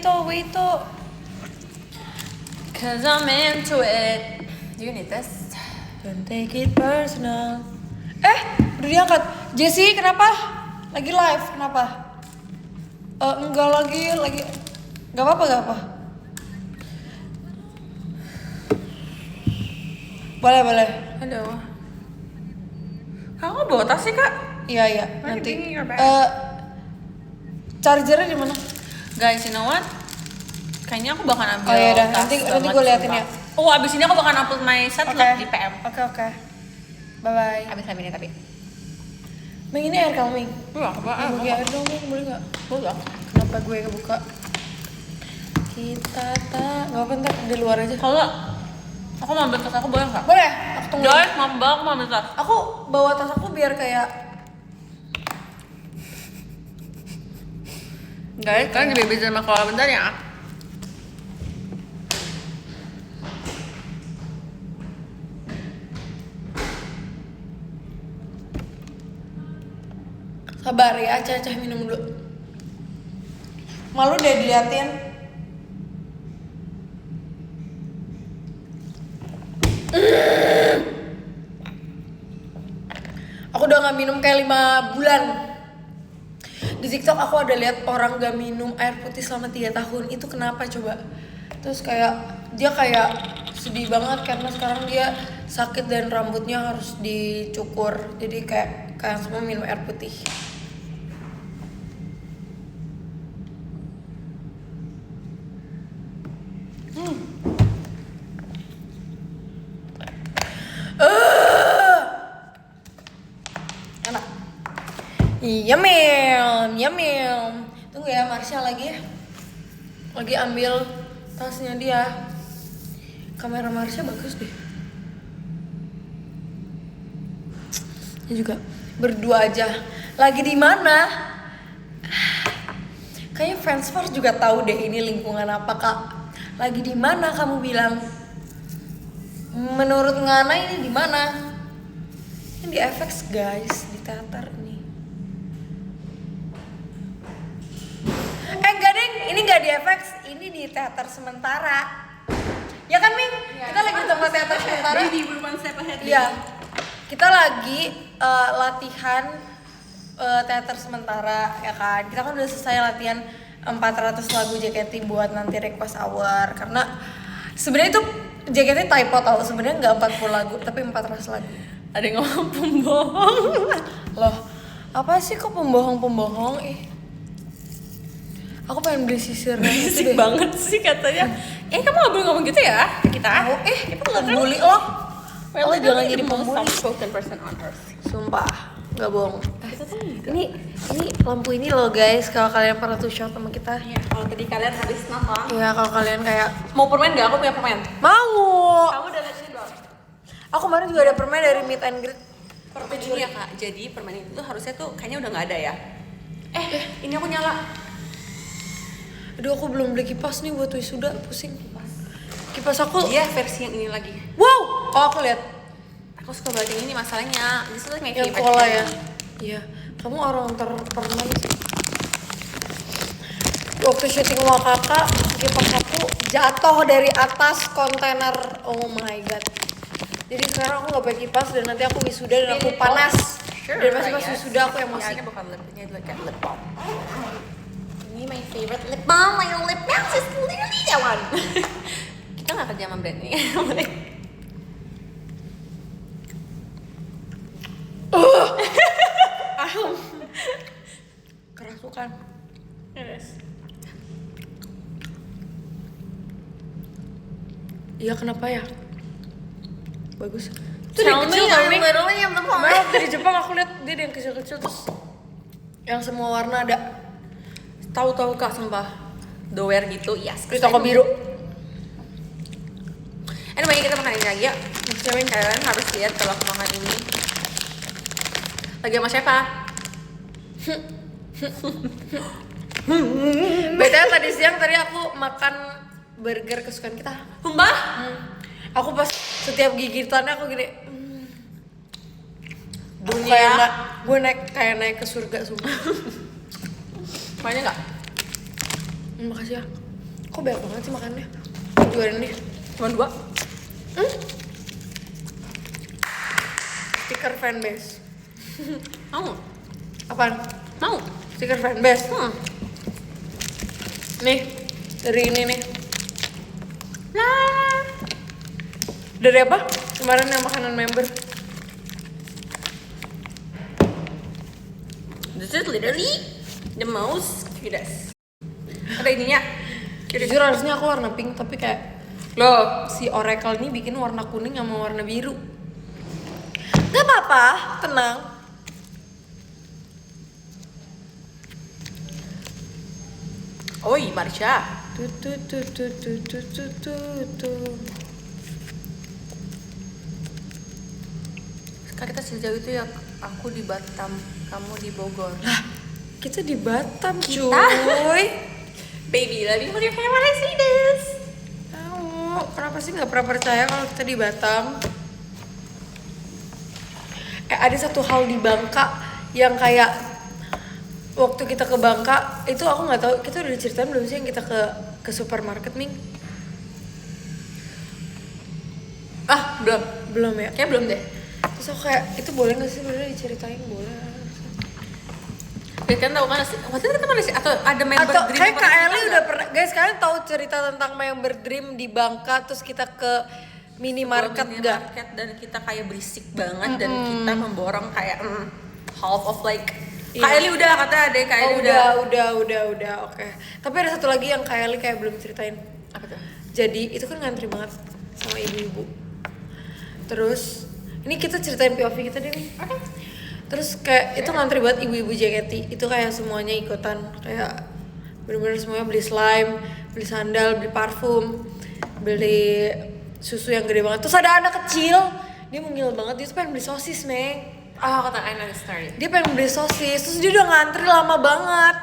wait. Cause I'm into it. Do you need this? Don't take it personal. Udah diangkat. Jessie, kenapa? Lagi live, kenapa? Enggak lagi. Gak apa. Boleh. Halo. Kamu bawa tas sih, Kak? Iya. Why are you Nanti. bringing your bag? Chargernya di mana? Guys, you know what? Kayaknya aku bakal ambil Oh iya dah, tas nanti banget, gue liatin sumpah. ya. Oh, abis ini aku bakal upload my set Oke. look di PM. Oke. Bye. Abis ini tapi. Ming, ini air calming. Iya, Bagi air dong, Ming, boleh gak? Boleh. Kenapa gue kebuka? Kita gak apa ntar di luar aja. Kalau aku mau ambil tas aku boleh nggak? Boleh, aku tunggu. Guys, mau ambil tas. Aku bawa tas aku biar kayak Guys, kalian juga bisa sama kalau bentar ya. sabar ya, Cacah minum dulu. Malu deh diliatin. Aku udah gak minum kayak 5 bulan. Di TikTok aku ada lihat orang gak minum air putih selama 3 tahun. Itu kenapa coba? Terus dia kayak sedih banget karena sekarang dia sakit dan rambutnya harus dicukur. Jadi kayak semua minum air putih. Enak. Iya Mel. Tunggu ya, Marsha lagi ambil tasnya dia. Kamera Marsha bagus deh. Ini juga berdua aja. Lagi di mana? Kayaknya fans first juga tahu deh ini lingkungan apa, Kak. Lagi di mana kamu bilang? Menurut Ngana ini di mana? Ini di FX guys, di teater nih. Enggak deng, ini nggak di FX, ini di teater sementara. Ya kan Ming? Ya, kita lagi di tempat teater sementara. Baby, we're one step ahead. Iya. Kita lagi latihan teater sementara ya kan. Kita kan udah selesai latihan 400 lagu JKT buat nanti request hour karena sebenarnya itu JKT typo tau, sebenarnya nggak 40 lagu tapi 400 lagu. Ada yang ngomong pembohong. Loh, apa sih kok pembohong Aku pengen beli sisir Berisik banget sih katanya. Kamu gak boleh ngomong gitu ya ke kita. Kita pembuli loh. Well, jangan literally jadi the most pembuli. soft-spoken person on earth. Sumpah, nggak bohong. Kita tuh gitu. Ini lampu ini loh guys, kalau kalian pernah tuh shot sama kita. Ya, kalau tadi kalian habis nonton, Ya kalau kalian kayak mau permen gak? Aku punya permen. mau. Kamu udah lihat ini belum? Aku kemarin juga ada permen dari Meet and Greet. Permen ini ya kak, jadi permen itu tuh harusnya tuh kayaknya udah nggak ada ya. Ini aku nyala. Aduh aku belum beli kipas nih buat wisuda, pusing. Kipas aku. Iya versi yang ini lagi. Wow. Oh aku lihat. Aku suka banget yang ini masalahnya. This is my Yang favorite. cola ya. Iya. Kamu orang terpermen sih. Waktu syuting Wakaka, kipas aku jatuh dari atas kontainer. Oh my god. Jadi sekarang aku nggak pakai kipas dan nanti aku wisuda dan aku panas. Sure, Dan masih pas I guess. wisuda aku emosi. Ya, ini bukan lip, ini kayak lip balm. Ini my favorite lip balm. My lip balm is literally that one. Kita nggak kerja sama brand ini. Kerasukan. Yes. Iya kenapa ya? Bagus. Itu Tell yang me, kecil kan, I'm Ming? literally am the Kemarin plumber. waktu di Jepang aku lihat dia yang kecil-kecil terus yang semua warna ada Tahu-tahu kak sumpah. Dower gitu, yes. di toko biru. Anyway, kita makan ini lagi ya. Kalian harus lihat kalau aku makan ini. Lagi sama siapa? BTW tadi siang aku makan burger kesukaan kita. Mbak? Aku pas setiap gigitannya aku gini. Dunia. Gue kayak naik ke surga sumpah. Banyak nggak? Makasih ya. Kok banyak banget sih makannya? Jualan nih. Cuma 2. Stiker fanbase. Mau? Apaan? Mau? Stiker fanbase. Nih, dari ini nih. Lah. Dari apa? Kemarin yang makanan member. This is literally the most cutest. Ada ininya. Jujur harusnya aku warna pink, tapi kayak Loh, si Oracle ini bikin warna kuning sama warna biru. Gak apa-apa, tenang. oi Marsha. Sekarang kita sejauh itu ya, aku di Batam, kamu di Bogor. Lah, kita di Batam, Kita? cuy. Baby, let me put your hand when I say this. Tahu, kenapa sih nggak pernah percaya kalau kita di Batam? Ada satu hal di Bangka yang kayak waktu kita ke Bangka itu aku nggak tahu, kita udah diceritain belum sih yang kita ke supermarket, Ming? Ah, belum. Belum ya? Kayak belum deh. Terus aku kayak, itu boleh gak sih sebenarnya diceritain? Boleh. Ya kan tahu kan sih. Waktu itu kita mana sih? Atau ada member Atau dream kayak apa Kak kita Eli nggak? udah pernah, guys kalian tahu cerita tentang member dream di Bangka terus kita ke minimarket Sebuah gak? minimarket dan kita kayak berisik banget dan kita memborong kayak half of like Iya. Kak Eli udah kata adek Kak Eli Oh, udah, oke. Tapi ada satu lagi yang Kak Eli kayak belum ceritain. apa tuh? Jadi itu kan ngantri banget sama ibu-ibu. Terus ini kita ceritain POV kita deh nih. Oke. Terus kayak itu ngantri banget ibu-ibu JKT. Itu kayak semuanya ikutan, kayak bener-bener semuanya beli slime, beli sandal, beli parfum, beli susu yang gede banget. Terus ada anak kecil, dia mungil banget, dia tuh pengen beli sosis, Meng. Oh, kata I know the story. Dia pengen beli sosis, terus dia udah ngantri lama banget.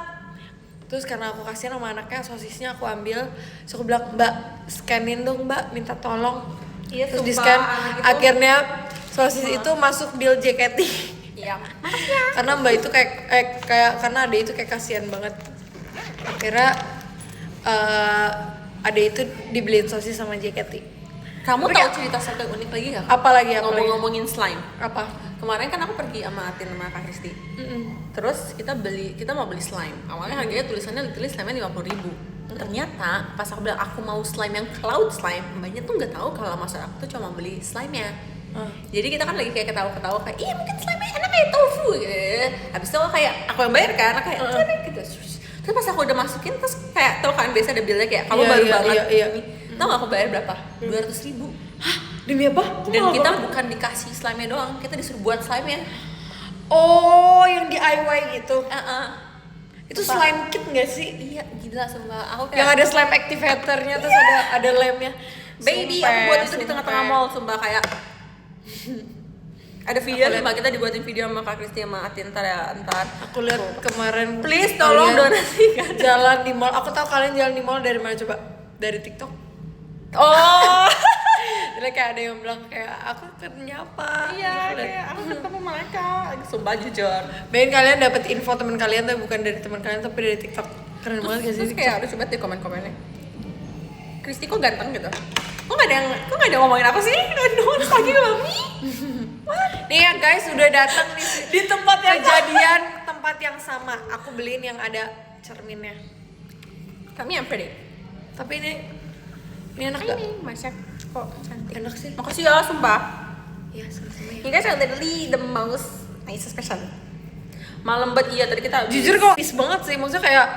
Terus karena aku kasihan sama anaknya, sosisnya aku ambil. Terus aku bilang, Mbak, scanin dong Mbak, minta tolong. Iya, Terus di sumpah, scan, anak itu- akhirnya sosis itu masuk bill JKT. Iya. Karena Mbak itu kayak karena ade itu kayak kasihan banget. Akhirnya ade itu dibeliin sosis sama JKT. Kamu Tapi tahu kayak- cerita satu unik lagi gak? Apalagi Ngomong-ngomongin slime. apa? Kemarin kan aku pergi sama Atin sama Kak Kristi. Terus kita mau beli slime. Awalnya harganya tulisannya literally slime-nya 50.000. Ternyata pas aku bilang aku mau slime yang cloud slime, mbaknya tuh nggak tahu kalau maksud aku tuh cuma beli slime-nya. Jadi kita kan lagi kayak ketawa-ketawa kayak, iya mungkin slime-nya enak kayak tofu gitu. Habis itu aku yang bayar kan, kayak gitu. Terus pas aku udah masukin, terus kayak tau kan biasa ada bilnya kayak kamu Iya, baru iya, banget. iya. Tau gak aku bayar berapa? 200.000. Hah? Demi apa? Kok Dan mahal kita banget? bukan dikasih slime-nya doang, kita disuruh buat slime-nya. Oh, yang DIY gitu. Itu Sumpah. slime kit nggak sih? Iya, gila sumpah. Aku kayak Yang ada slime activatornya terus ada lemnya. baby, Sumpah, aku buat itu di sumpah. tengah-tengah mall, sumpah kayak ada video nih, kita dibuatin video sama Kak Kristi sama Atin ntar ya, ntar. Aku lihat kemarin. Please tolong kalian donasikan. Jalan di mall. Aku tahu kalian jalan di mall dari mana coba? Dari TikTok. Oh, Jadi kayak ada yang bilang kayak aku nyapa. iya kayak aku ketemu mereka. Sumpah jujur. Bayangin kalian dapet info teman kalian tapi bukan dari teman kalian tapi dari TikTok. Keren banget gak sih? Terus kayak harus coba di komen-komennya. Kristi kok ganteng gitu? Kok nggak ada yang ngomongin aku sih? Nulis lagi sama me. Nih ya guys, udah datang di tempat yang kejadian tempat yang sama. Aku beliin yang ada cerminnya. Kami yang pretty. Tapi ini enak gak? Ini masak kok cantik. Enak sih. Makasih ya, sumpah. Iya, sama-sama ya. You guys are literally the most nicest person. Malam banget iya tadi kita. Jujur kok peace banget sih, maksudnya kayak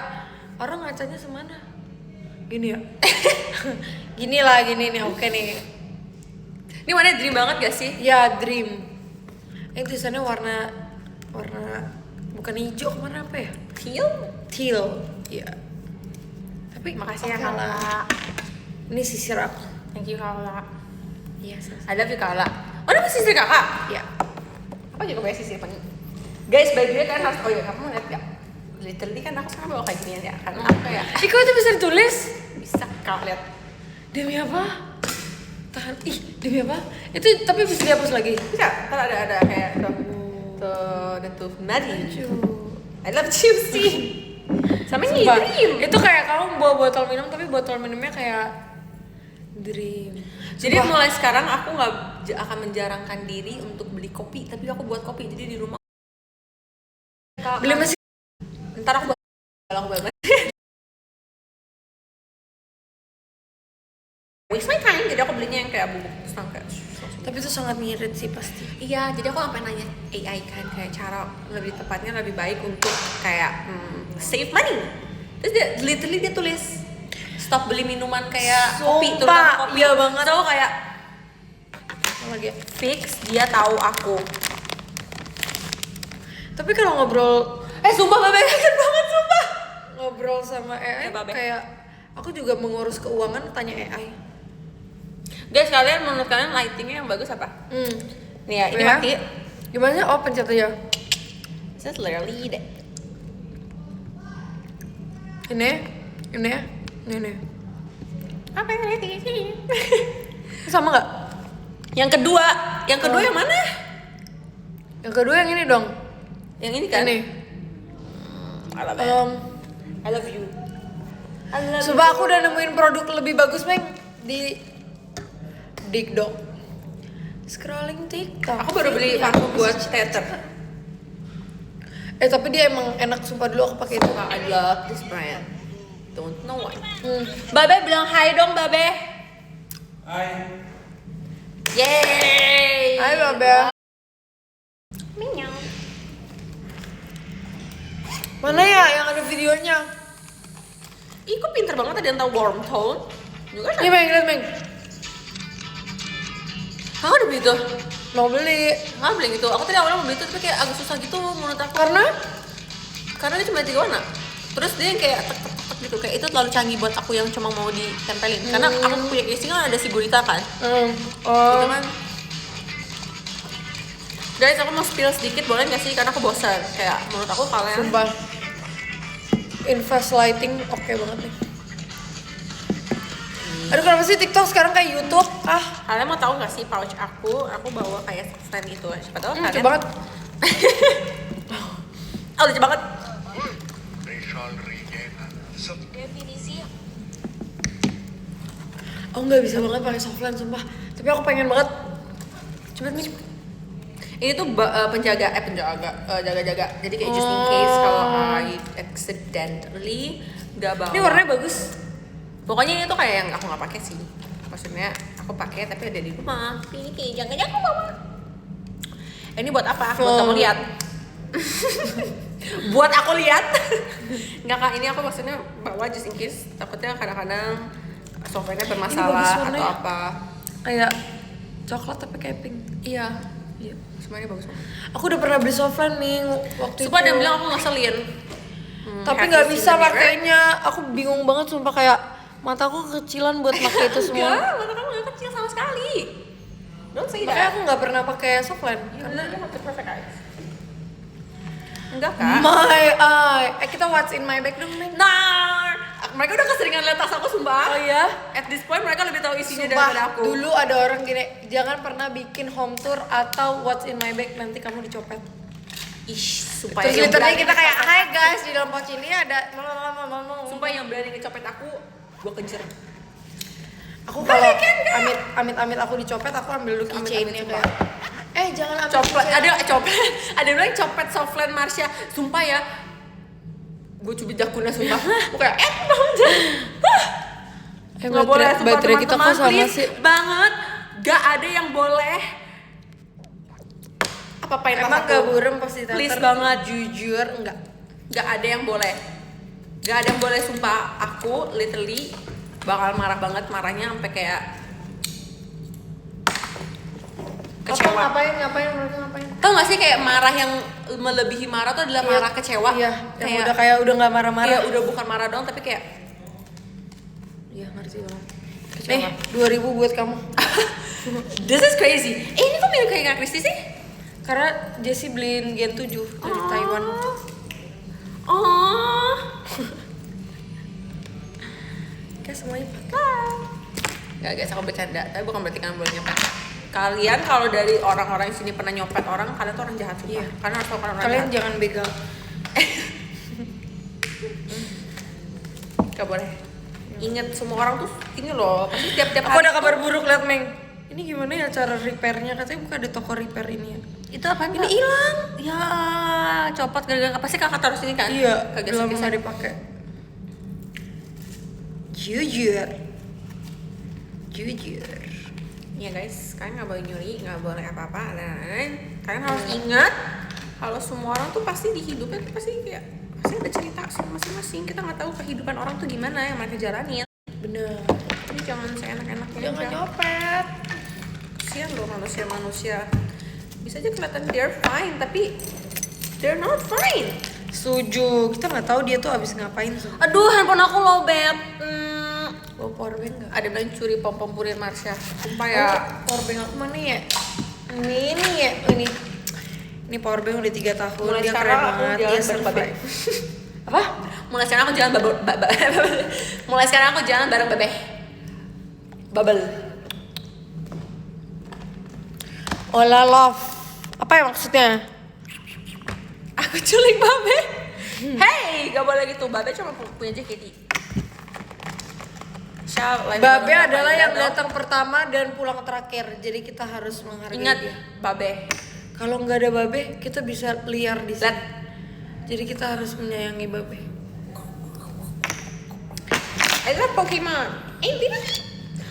orang ngacanya semana? Gini ya? Gini nih, oke nih. Ini warnanya dream banget gak sih? Ya, dream. Ini tulisannya warna bukan hijau, kemana apa ya? Teal. Iya. Tapi Makasih ya oke lah. Kala. Ini sisir aku. Thank you Kala. Iya, I love you Kala. Oh, ini masih sisir kakak? Iya. Apa juga kayak sisir paling. Guys, by the way kan harus, oh iya kamu ngeliat gak? Literally kan aku sekarang bawa kayak ginian ya, karena aku kayak Ih, kok itu bisa ditulis? bisa kalau lihat. Demi apa? Tahan. Ih, demi apa? Itu tapi bisa dihapus lagi. Bisa, ntar ada kayak tuh ada tuh Nadi. I love you sih. Sama Sumpah. Dream. Itu kayak kamu bawa botol minum tapi botol minumnya kayak Dream. Jadi Sumpah. mulai sekarang aku nggak akan menjarangkan diri untuk beli kopi, tapi aku buat kopi. Jadi di rumah Beli mesin. ntar aku banget. Waste my time, jadi aku belinya yang kayak bubuk terus kayak Tapi itu sangat ngirit sih pasti. iya, jadi aku sampai nanya AI kan kayak cara lebih tepatnya lebih baik untuk kayak save money. Terus dia literally dia tulis stop beli minuman kayak kopi, Sumpah, terutama kopi. iya banget. So kayak Lagi. fix dia tahu aku. Tapi kalau ngobrol Sumpah Babe kaget banget sumpah. ngobrol sama AI Ya, Babe. kayak aku juga mengurus keuangan tanya AI. Guys, kalian menurut kalian lightingnya yang bagus apa? Nih ya, ini Ya. mati. Gimana sih? Oh, pencet aja. This is literally that. Ini. Apa yang lighting ini? Sama nggak? Yang kedua yang mana? Yang kedua yang ini dong. Yang ini kan? Ini. I love it. I love you. I love Coba aku udah nemuin produk lebih bagus, Meng, di TikTok. Scrolling TikTok. Aku baru beli parfum buat tether. Tapi dia emang enak, sumpah dulu aku pakai itu. I love this brand. Don't know why. Babe bilang hai dong, Babe. Hai. Yay! Hai, Babe. Minyong. Mana ya yang ada videonya? Ih, kok pinter banget ada yang tahu warm tone. Juga Ini Meng, lihat Meng. Aku udah beli itu. Mau beli. Nggak beli itu. Aku tadi awalnya mau beli itu tapi kayak agak susah gitu menurut aku. Karena dia cuma 3 warna. Terus dia yang kayak tek gitu, kayak itu terlalu canggih buat aku yang cuma mau ditempelin. Karena aku punya casing kan ada si gurita kan. Itu kan. Guys, aku mau spill sedikit boleh nggak sih? Karena aku bosan. Kayak menurut aku kalian. Sumpah. Invest lighting oke banget nih. Aduh, kenapa sih TikTok sekarang kayak YouTube? Kalian mau tahu nggak sih pouch aku bawa kayak stand gitu. Siapa tahu Lucu kalian. banget. Lucu banget. Aku nggak bisa banget pakai softline, sumpah. Tapi aku pengen banget. Coba nih. Ini tuh jaga-jaga. Jadi kayak just in case kalau I accidentally nggak bawa. Ini warnanya bagus. Pokoknya ini tuh kayak yang aku nggak pakai sih. Maksudnya aku pakai tapi ada di rumah. Ini kayak jangan aku bawa. Ini buat apa? Buat kamu lihat. Buat aku lihat. Nggak Kak, ini aku maksudnya bawa just in case. Takutnya kadang-kadang softwarenya bermasalah atau apa. Kayak coklat tapi kayak pink. Iya. Semuanya bagus banget. Aku udah pernah beli softline nih waktu Sumpah itu. ada yang bilang aku ngeselin. Tapi have nggak you bisa seen the mirror? pakainya. Aku bingung banget sumpah, kayak mataku kekecilan buat pakai itu semua. Enggak, mata kamu nggak kecil sama sekali. Don't say Makanya that. aku nggak pernah pakai softline. Karena you have the perfect eyes. Enggak kan? My eye. Kita what's in my bag dong, Meng. Nah, mereka udah keseringan lihat tas aku sumpah. Oh iya? At this point mereka lebih tahu isinya Sumpah, daripada aku. dulu ada orang gini, jangan pernah bikin home tour atau what's in my bag, nanti kamu dicopet. Supaya Terus yang literally berani kita kayak, ngecopet hai aku. guys, di dalam pouch ini ada Sumpah yang berani ngecopet aku, gua kejar. Aku kalau amit aku dicopet, aku ambil dulu keychainnya Amit-amit, kayak jangan ambil Copet, keychain. ada yang bilang copet softline Marsha. Sumpah ya, gue cubit dakunnya sumpah. Gue kayak, nggak boleh, sumpah baterai kita kok teman-teman, sama please sih. banget. Gak ada yang boleh apa-apain tas Emang aku. gak burem pasti teater. Please banget. Jujur, enggak. Gak ada yang boleh. Gak ada yang boleh, sumpah. Aku literally bakal marah banget, marahnya sampai kayak kecewa. Ngapain mereka ngapain? Tau gak sih kayak marah yang melebihi marah tuh adalah marah kecewa. Iya, yang udah nggak marah-marah. Iya, udah bukan marah doang tapi kayak Iya, ngerti banget. kecewa. 2.000 buat kamu. This is crazy. Ini kok mirip kayak Kak Kristi sih? Karena Jessie beliin Gen 7 dari Taiwan. Oh. Kayak semuanya pakai. Gak guys, aku bercanda. Tapi bukan berarti kalian boleh nyopet. Kalian kalau dari orang-orang sini pernah nyopet orang, kalian tuh orang jahat sumpah. Iya. Karena harus tahu orang Kalian jahat. jangan begal. Gak boleh. Ingat semua orang tuh ini loh, pasti tiap-tiap Aku ada kabar buruk, liat Meng. Ini gimana ya cara repairnya? Katanya bukan di toko repair ini ya. Itu apa? Ini hilang. Ya, copot gara-gara pasti kakak taruh sini kan? Iya, Kagak udah lama geser. nggak dipakai. Jujur. Iya guys, kalian nggak boleh nyuri, nggak boleh apa-apa dan kalian harus ingat kalau semua orang tuh pasti di hidupnya tuh pasti kayak pasti ada cerita masing-masing. Kita nggak tahu kehidupan orang tuh gimana yang mereka jalanin. Bener. Jadi jangan seenak-enaknya. Jangan aja. nyopet. Kasian loh manusia-manusia. Bisa aja kelihatan they're fine tapi they're not fine. Setuju. Kita nggak tahu dia tuh abis ngapain tuh. Aduh, handphone aku lowbat. Bawa powerbank nggak? Ada bilang curi pom-pom purin Marsha. Sumpah ya. Powerbank aku mana ya? Ini ya, ini powerbank udah 3 tahun. Mulai dia sekarang keren aku banget. jalan Dia bareng Babe. survive. Apa? Mulai sekarang aku jalan mulai sekarang aku jalan bareng Babe. Bubble. Ola love. Apa ya maksudnya? Aku culik Babe. Hey, gak boleh gitu. Babe cuma punya JKT. Babe adalah yang datang pertama dan pulang terakhir. Jadi kita harus menghargai Ingat dia. Babe. Kalau nggak ada Babe, kita bisa liar di sini. Lihat. Jadi kita harus menyayangi Babe. I love Pokemon.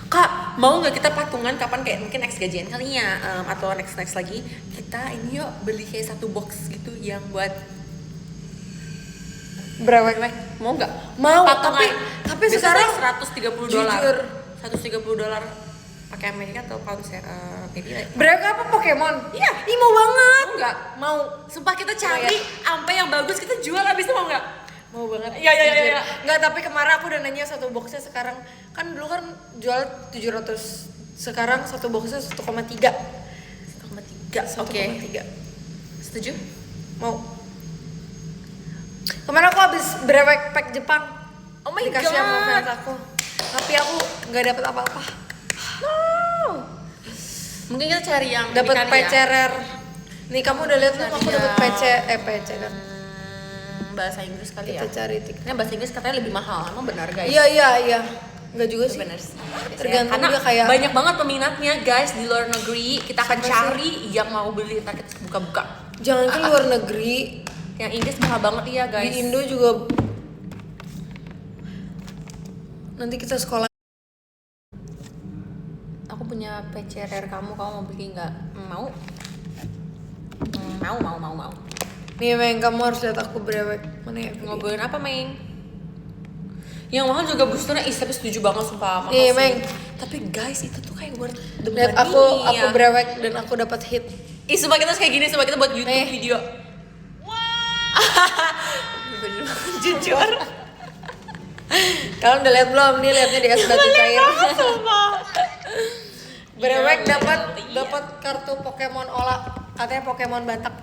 Kak, mau nggak kita patungan kapan kayak mungkin next gajian kali ya atau next lagi kita ini yuk beli kayak satu box gitu yang buat Brewek. mau nggak? Mau, Patungan. tapi Biasanya sekarang $130. jujur. $130 pakai Amerika atau pound maybe like. Brewek apa Pokemon? Iya. Ih mau banget. Mau nggak? Mau. Sumpah kita cari sampai yang bagus kita jual habis itu mau nggak? Mau banget. Iya, iya, jujur. iya. Nggak, tapi kemarin aku udah nanya satu boxnya sekarang. Kan dulu kan jual 700. Sekarang satu boxnya 1,3. 1,3. Oke. 1,3. Setuju? Mau. Kemarin aku habis brewek pack Jepang. Oh my Dikasih sama God. fans aku. Tapi aku nggak dapet apa-apa. No. Mungkin kita cari yang Dapat ini kali ya. PCRR. Nih kamu udah lihat belum? Aku Cari dapat yang- PC kan. Bahasa Inggris kali ya. Kita cari tik. Ini bahasa Inggris katanya lebih mahal. Emang benar guys? Iya. Enggak juga sih. Benar sih. Tergantung Karena dia kayak banyak banget peminatnya guys di luar negeri. Kita akan Siapa sih? cari yang mau beli, ntar kita buka-buka. jangan ke luar negeri. Yang Inggris mahal banget iya guys. Di Indo juga. Nanti kita sekolah. Aku punya PCRR kamu mau beli nggak? Mau? Mau. Nih Meng, kamu harus lihat aku brewek. Mana ya? Ngobrolin apa, Meng? Yang mahal juga boosternya, tapi setuju banget sumpah mahal Nih, sih. Meng. Tapi guys, itu tuh kayak worth the Lihat money aku ya. brewek dan aku dapat hit. Ih, sumpah kita harus kayak gini, sumpah kita buat YouTube Nih. video. Bener banget, jujur. Kalian udah lihat belum? Nih lihatnya di es batu cair. Sumpah. Brewek Iya, dapat kartu Pokemon Ola. Katanya Pokemon Batak.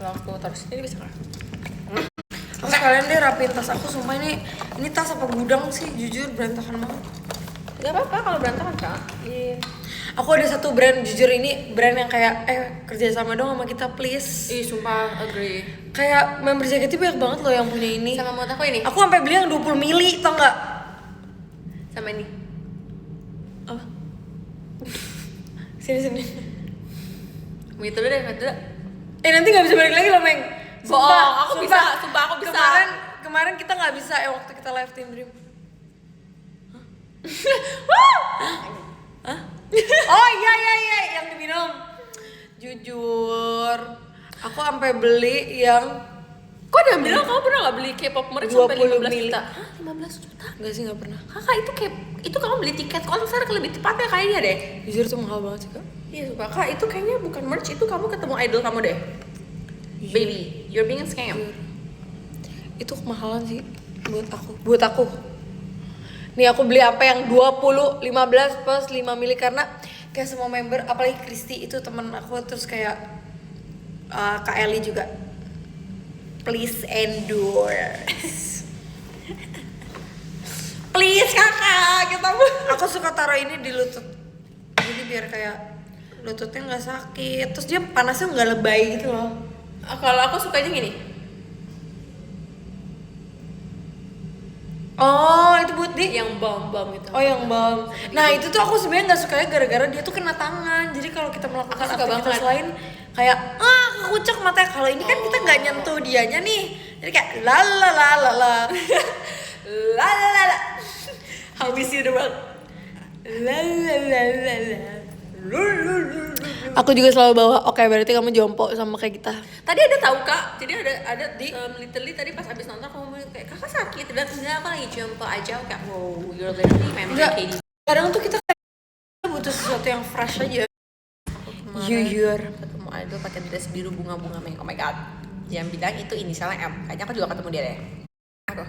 Waktu terus ini bisa nggak? Terus kalian deh rapiin tas aku, sumpah ini tas apa gudang sih, jujur berantakan banget. Gak apa-apa kalau berantakan kak. Iya. Aku ada satu brand, jujur ini brand yang kayak kerja sama dong sama kita please. Ih, sumpah agree. Kayak member JKT banyak banget loh yang punya ini. Sama mau aku ini. Aku sampai beli yang 20 mili, tau nggak? Sama ini. Apa? Sini. Begitu dulu deh, begitu dulu. Nanti nggak bisa balik lagi loh Meng. Bohong, aku bisa, sumpah aku bisa. Kemarin kita nggak bisa waktu kita live Team Dream. Hah? Oh iya yang diminum. Jujur, aku sampai beli yang Kok ada yang bilang kamu pernah nggak beli K-pop merch sampai 20 15 mili. juta? Hah, 15 juta? enggak sih, nggak pernah. Kakak itu kamu beli tiket konser lebih tepatnya kayaknya deh. Jujur tuh mahal banget sih kak. Iya sumpah kak, itu kayaknya bukan merch, itu kamu ketemu idol kamu deh. Baby, you're being scam. Itu kemahalan sih buat aku. Nih aku beli apa yang 20, 15 plus 5 mili karena kayak semua member, apalagi Kristi itu temen aku, terus kayak Kak Eli juga. Please endorse. Please kakak, kita Aku suka taruh ini di lutut. Jadi biar kayak lututnya nggak sakit. Terus dia panasnya nggak lebay gitu loh. Kalau aku sukanya gini. Oh, itu buat di yang bom itu. Oh, yang bom. Nah, itu tuh aku sebenarnya nggak sukanya gara-gara dia tuh kena tangan. Jadi kalau kita melakukan Aku suka aktivitas banget. lain kayak kekucek matanya. Kalau ini kan kita nggak nyentuh dianya nih. Jadi kayak la la la la la. La la la la. How we see the world. La la la la la. Aku juga selalu bawa. Oke, berarti kamu jompo sama kayak kita. Tadi ada tahu kak, jadi ada di literally tadi pas abis nonton kamu bilang kayak kakak sakit, dan enggak aku lagi jumpa aja. Kayak wow, you're literally my Enggak. Katie. Kadang tuh kita kayak butuh sesuatu yang fresh aja. Jujur. Ketemu idol pakai dress biru bunga-bunga meng. Oh my god, yang bilang itu inisialnya M. Kayaknya aku juga ketemu dia deh. Aku.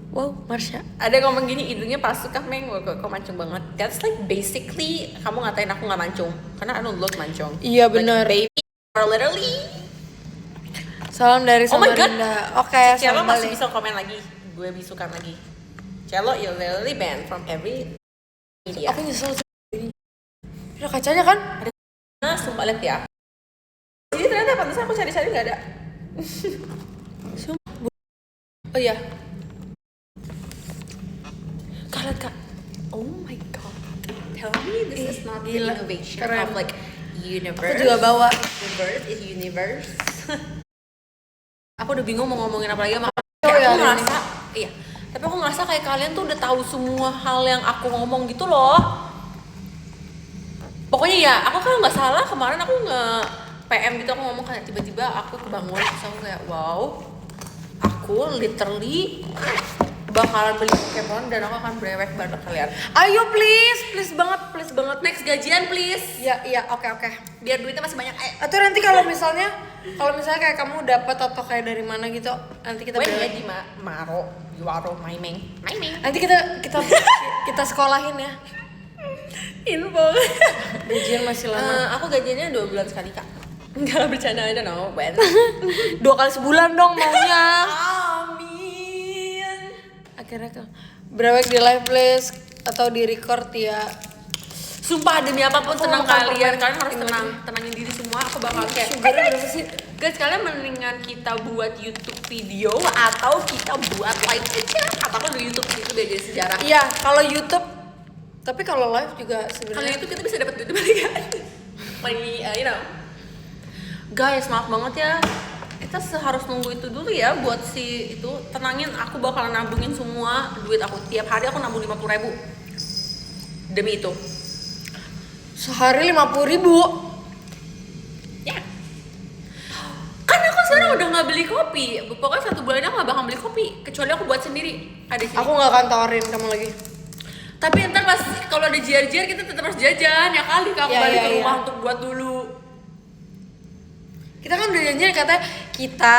Wow, Marsha. Ada yang ngomong gini, hidungnya palsu kah meng? Kok mancung banget. That's like basically kamu ngatain aku nggak mancung, karena I don't look mancung. Iya, benar. Like, baby, or literally. Salam dari Oh my god. Samarinda. Oke, Cielo salam masih balik. bisa komen lagi. Gue bisukan lagi. Cielo, you're literally banned from every media. Aku nyesel sih ini. Ada kacanya kan? Nah, sumpah lihat ya. Jadi ternyata pantesan aku cari-cari nggak ada. Oh iya. Kak, lihat kak. Oh my god. Tell me this is not the Gila, innovation keren. of like universe. Aku juga bawa. Universe is universe. Aku udah bingung mau ngomongin apa lagi sama Oh, kayak ya, aku hari ngerasa, iya. Tapi aku ngerasa kayak kalian tuh udah tahu semua hal yang aku ngomong gitu loh. Pokoknya ya, aku kalau nggak salah kemarin aku PM gitu, aku ngomong kayak tiba-tiba aku kebangun terus aku kayak wow, aku literally bakalan beli Pokemon dan aku akan brewek bareng kalian. Ayo please banget, please banget. Next gajian please, Iya, oke. biar duitnya masih banyak. Atau nanti kalau misalnya kayak kamu dapat atau kayak dari mana gitu, nanti kita Gue beli. ya di Maro, Yuaro, Maimeng. Nanti kita sekolahin ya. Info. Gajian masih lama. Aku gajiannya 2 bulan sekali kak. Enggak lah, bercanda, I don't know when. 2 kali sebulan dong maunya. Amin. Akhirnya ke brewek di live please atau di record ya. Sumpah demi apapun Aku tenang makan kalian permen harus ini tenangin diri semua. Aku bakal kayak Sugarnya berapa sih? guys, kalian mendingan kita buat YouTube video atau kita buat live aja, ataupun di YouTube itu udah jadi sejarah. Iya, kalau YouTube. Tapi kalau live juga Kalau sebenarnya. itu kita bisa dapat duit balik kan. Lagi you know. Guys, maaf banget ya. Kita harus nunggu itu dulu ya buat si itu. Tenangin, aku bakalan nabungin semua duit aku. Tiap hari aku nabung 50.000 demi itu. Sehari 50.000. Ya. Kan aku sekarang udah nggak beli kopi. Pokoknya 1 bulan aku nggak bakal beli kopi kecuali aku buat sendiri. Ada di sini. Aku nggak akan tawarin kamu lagi. Tapi ntar pas kalau ada JR kita tetap harus jajan ya kali aku Ya, balik ya, ke rumah ya. untuk buat dulu. Kita kan udah janjian katanya kita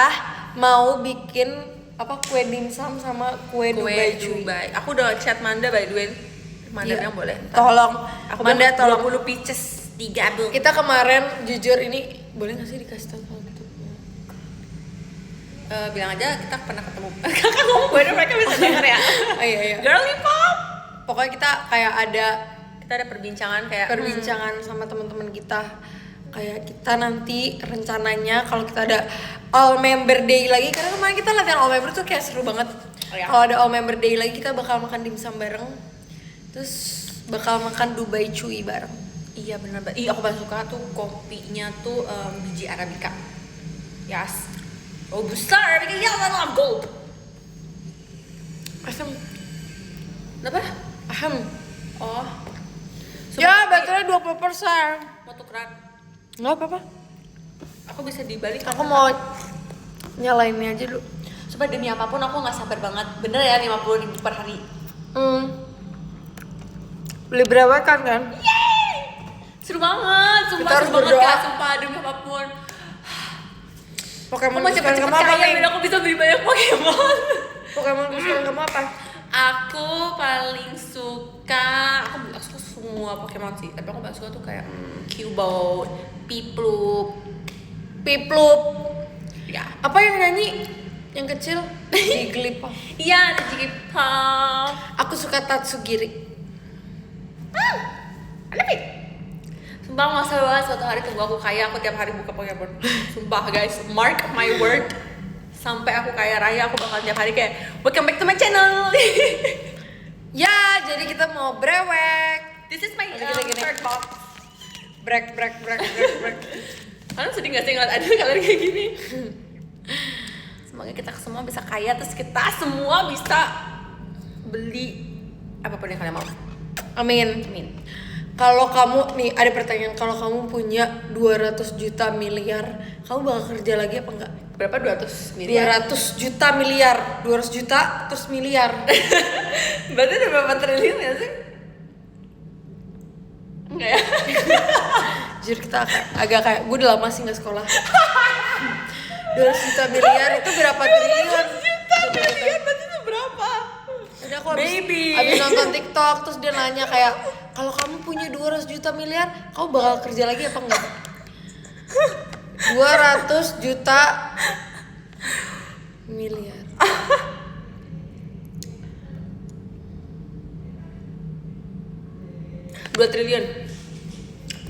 mau bikin apa kue dimsum sama kue Dubai cuy. Dubai. Aku udah chat Manda by the way. Manda Iya. bilang boleh. Tolong, Aku Manda tolong. 20 pieces 3 bel. Kita kemarin jujur ini boleh nggak sih dikasih tahu kalau gitu? Bilang aja kita pernah ketemu. Kakak ngomong gue mereka bisa denger ya. Oh iya. Girly pop. Pokoknya kita kayak ada Kita ada perbincangan kayak perbincangan sama teman-teman kita. Kayak kita nanti rencananya kalau kita ada all member day lagi, karena kemarin kita latihan all member tuh kayak seru banget. Oh, ya. Kalau ada all member day lagi kita bakal makan dimsum bareng. Terus bakal makan Dubai cuy bareng. Iya benar banget. Iya aku paling suka tuh kopinya tuh biji arabica. Yes. Robusta arabica yellow gold. Asam. Kenapa? Aham. Oh. Ya, baterainya 20%. Mau tukeran. Nggak apa-apa. Aku bisa dibalik. Aku mau nyalainnya aja dulu. Coba demi apapun aku nggak sabar banget. Bener ya 50.000 per hari. Beli brewekan kan? Seru banget, sumpah Kita harus seru banget berdoa. kak, sumpah demi apapun. Pokemon Aku mau kesukaan cepet-cepet kamu apa kaya nih? biar aku bisa beli banyak Pokemon. Pokemon kesukaan kamu apa? Aku paling suka, aku suka semua Pokemon sih, tapi aku paling suka tuh kayak Cubone, Piplup. Piplup. Ya. Apa yang nyanyi? Yang kecil? Jigglypuff. Iya, ada Jigglypuff. Aku suka Tatsugiri. Ada Pit. Sumpah nggak usah banget, suatu hari tunggu aku kaya, aku tiap hari buka Pokemon. Sumpah guys, mark my word. sampai aku kaya raya, aku bakal tiap hari kayak welcome back to my channel. Ya, jadi kita mau brewek. This is my Gini. third box. Brek. Kalian sedih gak sih ngeliat ada kalian kayak gini? Semoga kita semua bisa kaya, terus kita semua bisa beli apapun yang kalian mau. Amin. Kalau kamu nih ada pertanyaan, kalau kamu punya 200 juta miliar, kamu bakal kerja lagi apa enggak? Berapa 200 miliar? 200 juta miliar, 200 juta terus miliar. Berarti ada berapa triliun ya sih? Enggak ya? Jujur kita agak kayak, gue udah lama sih gak sekolah. 200 juta miliar itu berapa triliun? 200 juta miliar berarti itu berapa? Udah aku Baby. abis nonton TikTok terus dia nanya kayak, kalau kamu punya 200 juta miliar, kamu bakal kerja lagi apa enggak? 200 juta miliar. Dua triliun.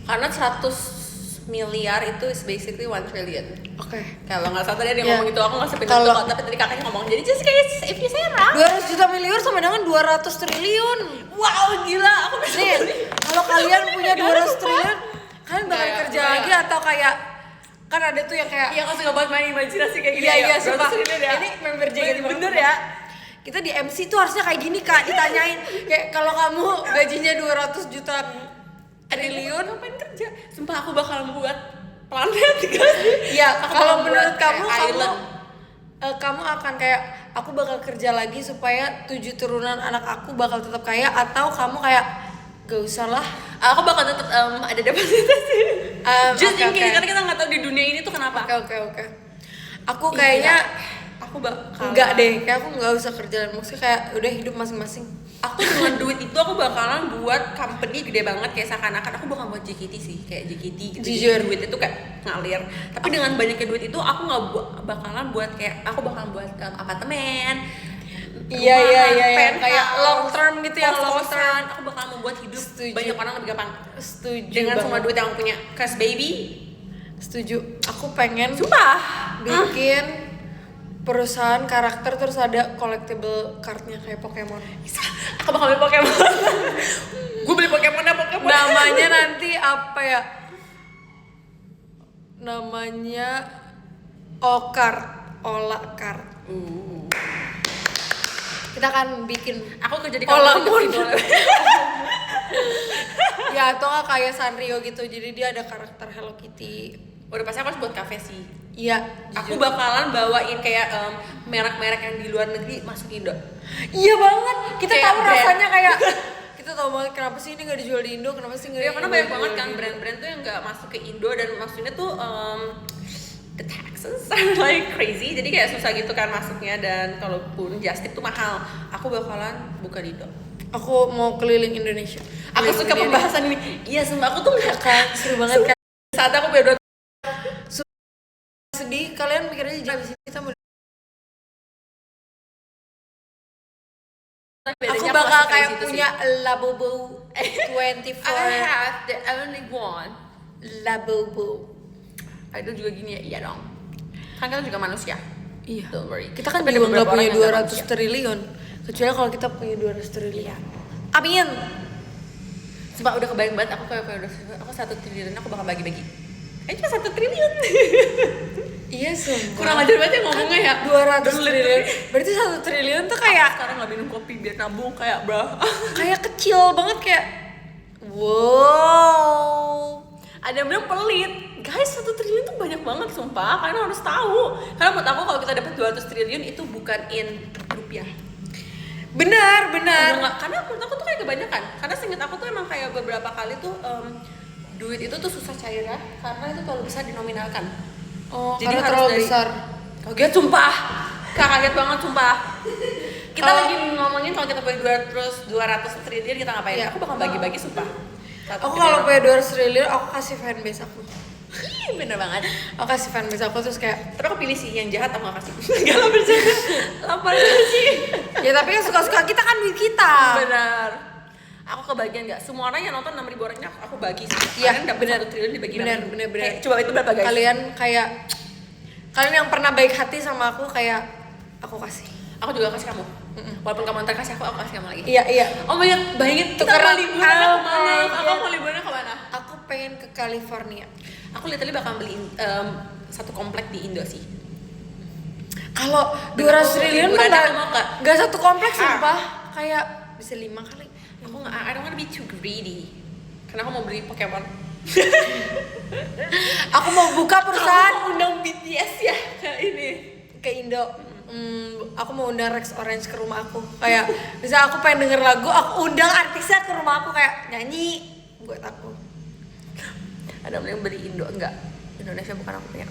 Karena 100 miliar itu is basically 1 trillion. Oke. Kalau nggak salah tadi dia Ya. ngomong gitu, aku nggak sepintar Kalau- itu kok, tapi tadi kakaknya ngomong jadi just kayak if you say wrong. 200 juta miliar sama dengan 200 triliun. Wow, gila, aku bisa Nih, beli. kalau kalian punya 200 triliun, kalian bakal Kayak- kerja kayak- lagi atau kayak kan ada tuh yang kayak Iya, aku suka banget main imajinasi kayak gini. iya ya. sumpah. 200 triliun ya. Ini member JKT bener banget. ya. Kita di MC tuh harusnya kayak gini Kak, ditanyain kayak kalau kamu gajinya 200 juta triliun. Ngapain kerja? Sumpah aku bakal buat planet guys. Ya, Aku kalau bakal menurut buat kamu kayak island. kamu akan kayak aku bakal kerja lagi supaya 7 turunan anak aku bakal tetap kaya, atau kamu kayak gak usah lah. Aku bakal tetap ada deposito sih. Just Oke, in case, oke. karena kita nggak tahu di dunia ini tuh kenapa. Oke. Aku kayaknya Aku bakal enggak deh, kayak aku nggak usah kerja, maksudnya kayak udah hidup masing-masing. Aku dengan duit itu aku bakalan buat company gede banget, kayak seakan-akan aku bakal buat JKT sih, kayak JKT gitu. Jujur. Jadi duit itu kayak ngalir. Tapi dengan banyaknya duit itu aku nggak bakalan buat kayak aku bakalan buat apartemen. Iya, penthouse, kayak long term gitu ya, long kos-kosan. term. Aku bakal membuat hidup Setuju. banyak orang lebih gampang Setuju dengan semua banget. duit yang aku punya. Cause baby, Setuju. Aku pengen sumpah. bikin perusahaan karakter terus ada collectible cardnya kayak Pokemon. Aku bakal beli Pokemon. Gue beli Pokemon. Namanya nanti apa ya? Namanya Okart, Ola Card. Kita akan bikin Aku kerja di Olamon. kantor. Ya atau nggak kayak Sanrio gitu, jadi dia ada karakter Hello Kitty. Udah pasti aku harus buat kafe sih. Iya. Aku bakalan bawain kayak merek-merek yang di luar negeri masuk Indo. Iya banget. Kita Kayak tahu brand. rasanya kayak kita tahu banget kenapa sih ini nggak dijual di Indo, kenapa sih nggak? Ya karena nggak banyak dijual banget di kan Indo. brand-brand tuh yang nggak masuk ke Indo, dan maksudnya tuh the taxes are like crazy, jadi kayak susah gitu kan masuknya, dan kalaupun just tip tuh mahal. Aku bakalan buka di Indo. Aku mau keliling Indonesia. Aku Keliling suka dunia pembahasan ini. Iya, sumpah aku tuh nggak kan seru banget kan. saat aku punya Sedih kalian mikir aja jangan sini kita mau. Aku bakal kayak punya Labubu 24 I have the only one. Labubu. Idol juga gini ya, iya dong. Kan kita juga manusia. Iya. Don't worry. Kita kan Tapi ada juga nggak beberapa punya orang yang nggak 200 manusia. triliun. Kecuali kalau kita punya 200 triliun. Amin. Sumpah udah kebayang banget aku kayak udah aku 1 triliun aku bakal bagi-bagi. Cuma 1 triliun. Iya sumpah. Kurang ajar banget ya ngomongnya ya. 200 Don't triliun. Berarti 1 triliun tuh kayak Sekarang nggak minum kopi biar nabung kayak bro. kayak kecil banget kayak wow. Ada yang bilang pelit. Guys, 1 triliun tuh banyak banget sumpah. Kalian harus tahu. Karena menurut aku kalau kita dapat 200 triliun itu bukan in rupiah. Benar. Karena menurut aku tuh kayak kebanyakan. Karena seinget aku tuh emang kayak beberapa kali tuh duit itu tuh susah cairnya karena itu terlalu besar dinominalkan. Oh, Jadi karena harus terlalu dari- besar. Kaget sumpah. Kaget banget sumpah. Kita Kalau- lagi ngomongin kalau kita punya 200 triliun kita ngapain? Iya. Aku bakal bagi-bagi sumpah. Aku kalau punya 200 triliun aku kasih fanbase aku. Ih, bener banget. Aku kasih fanbase aku terus kayak Tapi aku pilih sih yang jahat aku gak kasih. Gak lah bercanda. Lapar sih. ya tapi kan suka-suka kita kan duit kita. Benar. Aku kebagian gak? Semua orang yang nonton 6.000 orangnya aku bagi sih. Iya, Kalian dapat benar. 1 triliun dibagi Benar. 6.000. Coba itu berapa guys? Kalian kayak Kalian yang pernah baik hati sama aku kayak aku kasih. Aku juga kasih kamu. Walaupun kamu ntar kasih aku kasih kamu lagi. Iya. Oh my god, bayangin kita Tukeran. mau liburan kemana? Oh my Aku God. mau liburan kemana? Aku pengen ke California. Aku literally bakal beli satu komplek di Indo sih. Kalau Dan 200 aku triliun liburannya mah aku mau ke- gak satu kompleks sumpah. Kayak bisa 5 kali. Aku nggak, I don't wanna be too greedy. Karena aku mau beli Pokemon. Aku mau buka perusahaan Undang BTS ya ke ini. ke Indo. Aku mau undang Rex Orange ke rumah aku. Kayak bisa aku pengen denger lagu, aku undang artisnya ke rumah aku kayak nyanyi buat aku. Ada yang beli Indo enggak? Indonesia bukan aku punya.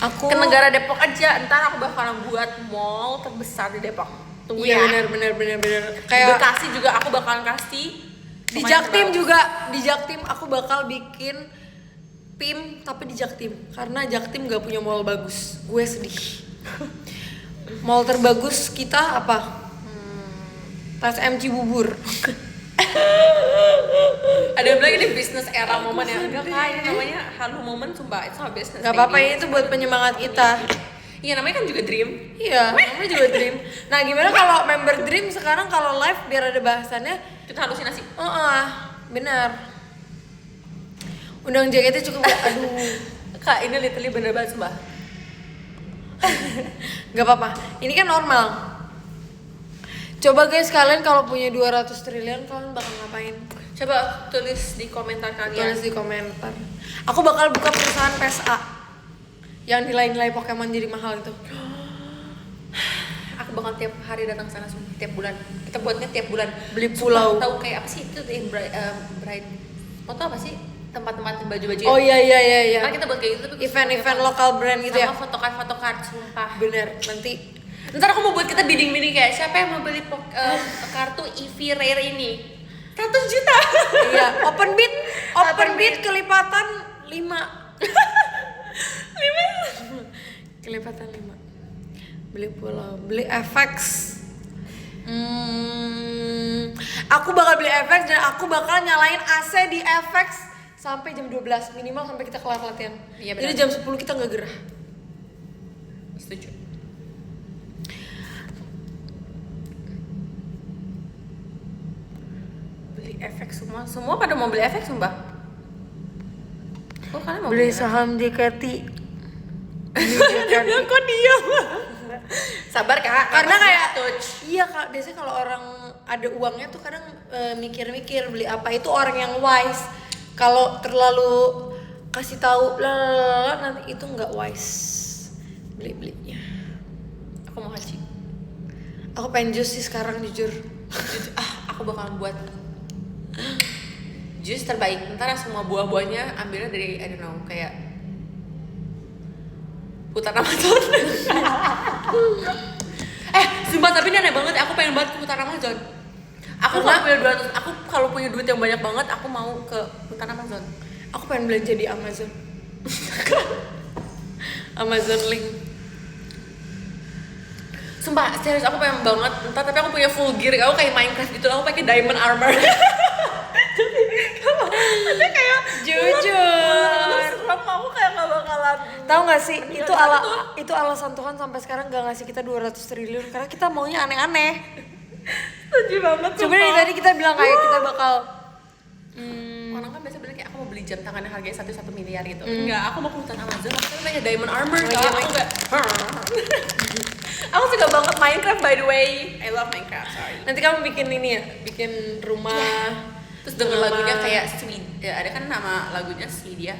Aku Ke negara Depok aja, ntar aku bakalan buat mall terbesar di Depok. Tunggu Iya ya. bener. Di Kayak Bekasi juga aku bakalan kasih. di Pemain Jaktim terbaik. juga, di Jaktim aku bakal bikin PIM tapi di Jaktim karena Jaktim gak punya mall bagus. Gue sedih. Mall terbagus kita apa? TSM Cibubur. Ada yang bilang ini business era momen ya. Enggak kak, ini namanya halu momen sumpah. It's not business. Gak apa-apa baby. ini tuh buat penyemangat kita. Iya namanya kan juga dream. Iya, namanya juga Dream. Nah gimana kalau member Dream sekarang kalau live biar ada bahasannya? Kita halusinasi. Benar. Undang JKT cukup gak? Aduh. Kak ini literally bener banget sumpah. Gak apa-apa, ini kan normal. Coba guys kalian kalau punya 200 triliun kalian bakal ngapain? Coba tulis di komentar kalian. Tulis di komentar. Aku bakal buka perusahaan PSA yang nilai-nilai Pokemon jadi mahal itu. Aku bakal tiap hari datang sana sumpah, tiap bulan. Kita buatnya tiap bulan. Beli Sumpah, pulau. Tahu kayak apa sih itu deh bride foto apa sih? Tempat-tempat baju-baju. Oh iya. Kan kita buat kayak gitu tapi Event-event lokal brand gitu ya. sama photocard sumpah. Bener, nanti Ntar aku mau buat kita bidding kayak siapa yang mau beli kartu Eevee Rare ini 100 juta. iya, open bid kelipatan 5. Kelipatan 5. Beli pulau, beli FX. Aku bakal beli FX dan aku bakal nyalain AC di FX sampai jam 12 minimal sampai kita kelar latihan. Iya, Jadi benar. jam 10 kita nggak gerah. Setuju. Beli efek semua pada mau beli efek sumpah. Kok kalian mau Beli efek? saham JKT. Kok diam? Sabar kak, Karena kayak touch. iya kak, biasanya kalau orang ada uangnya tuh kadang mikir-mikir beli apa, itu orang yang wise. Kalau terlalu kasih tahu lalala, nanti itu nggak wise belinya. Aku mau haji. Aku pengen jus sih sekarang jujur. Aku bakalan buat jus terbaik. Ntar semua buah-buahnya ambilnya dari I don't know kayak hutan Amazon. Sumpah tapi ini aneh banget. Aku pengen banget ke hutan Amazon. Aku kalau punya duit yang banyak banget, aku mau ke hutan Amazon. Aku pengen belanja di Amazon. Amazon link. Sumpah, serius aku pengen banget. Ntar tapi aku punya full gear. Aku kayak Minecraft gitu. Aku pakai diamond armor. Tapi kayak Jujur. serem, aku kayak gak bakalan. Tahu nggak sih itu alasan Tuhan sampai sekarang gak ngasih kita 200 triliun karena kita maunya aneh-aneh. Setuju banget. Coba dari tadi kita bilang kayak kita bakal Orang kan biasa bilang kayak aku mau beli jam tangan yang harganya 1 miliar gitu. Enggak, aku mau ke hutan Amazon. Aku pengen diamond armor. Lagi, Aku lagi. kayak aku suka banget Minecraft by the way. I love Minecraft, sorry. nanti kamu bikin ini ya, bikin rumah. Terus denger Nama- lagunya kayak Sweet. Ya, ada kan nama lagunya Swedia.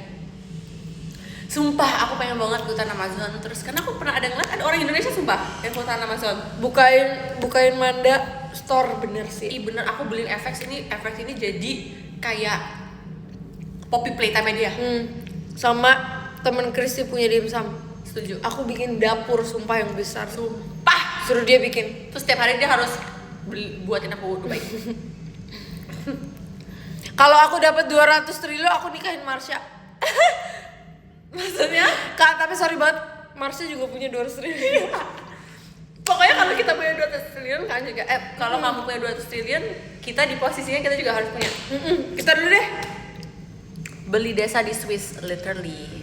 Sumpah, aku pengen banget ke hutan Amazon. Terus karena aku pernah ada ngeliat ada orang Indonesia sumpah yang ke hutan Amazon. bukain Manda store bener sih. Ih bener, aku beliin FX ini jadi kayak Poppy Playtime dia. Sama temen Kristi punya dimsum. Setuju. Aku bikin dapur sumpah yang besar. Sumpah. Suruh dia bikin. Terus setiap hari dia harus buatin aku Dubai. Kalau aku dapat 200 triliun aku nikahin Marsha. Maksudnya? Kak, tapi sorry banget, Marsha juga punya 200 triliun. Pokoknya kalau kita punya 200 triliun kan juga kalau kamu punya 200 triliun, kita di posisinya kita juga harus punya. Kita dulu deh. Beli desa di Swiss literally.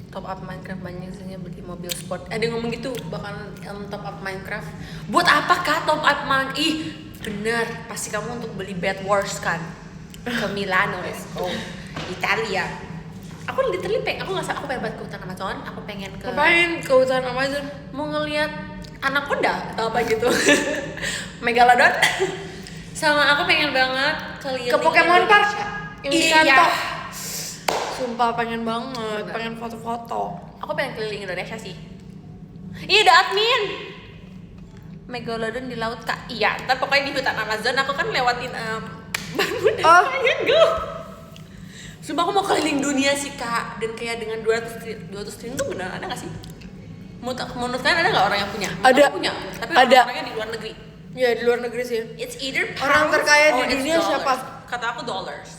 top up Minecraft banyak sih beli mobil sport. Ada yang ngomong gitu bakalan top up Minecraft. Buat apa kah top up Minecraft? Ih, bener. Pasti kamu untuk beli Bed Wars kan ke Milano, Italia. Aku literally aku pengen banget ke hutan Amazon. Aku pengen ke. Ngapain ke hutan Amazon? Mau ngeliat anaconda atau apa gitu. Megalodon. Sama aku pengen banget Ke Pokemon Park yang di Iya. kantor. Sumpah pengen banget, pengen foto-foto. Aku pengen keliling Indonesia sih. Iya, ada admin. Megalodon di laut kak. Iya, ntar pokoknya di hutan Amazon aku kan lewatin Bermuda Triangle. Sumpah aku mau keliling dunia sih kak. Dan kayak dengan 200 triliun tuh beneran ada gak sih? Menurut kalian ada gak orang yang punya? Ada. Aku punya, tapi Ada. orangnya di luar negeri. Ya di luar negeri sih. It's either Orang pounds terkaya di or it's dunia dollars. siapa? Kata aku dollars.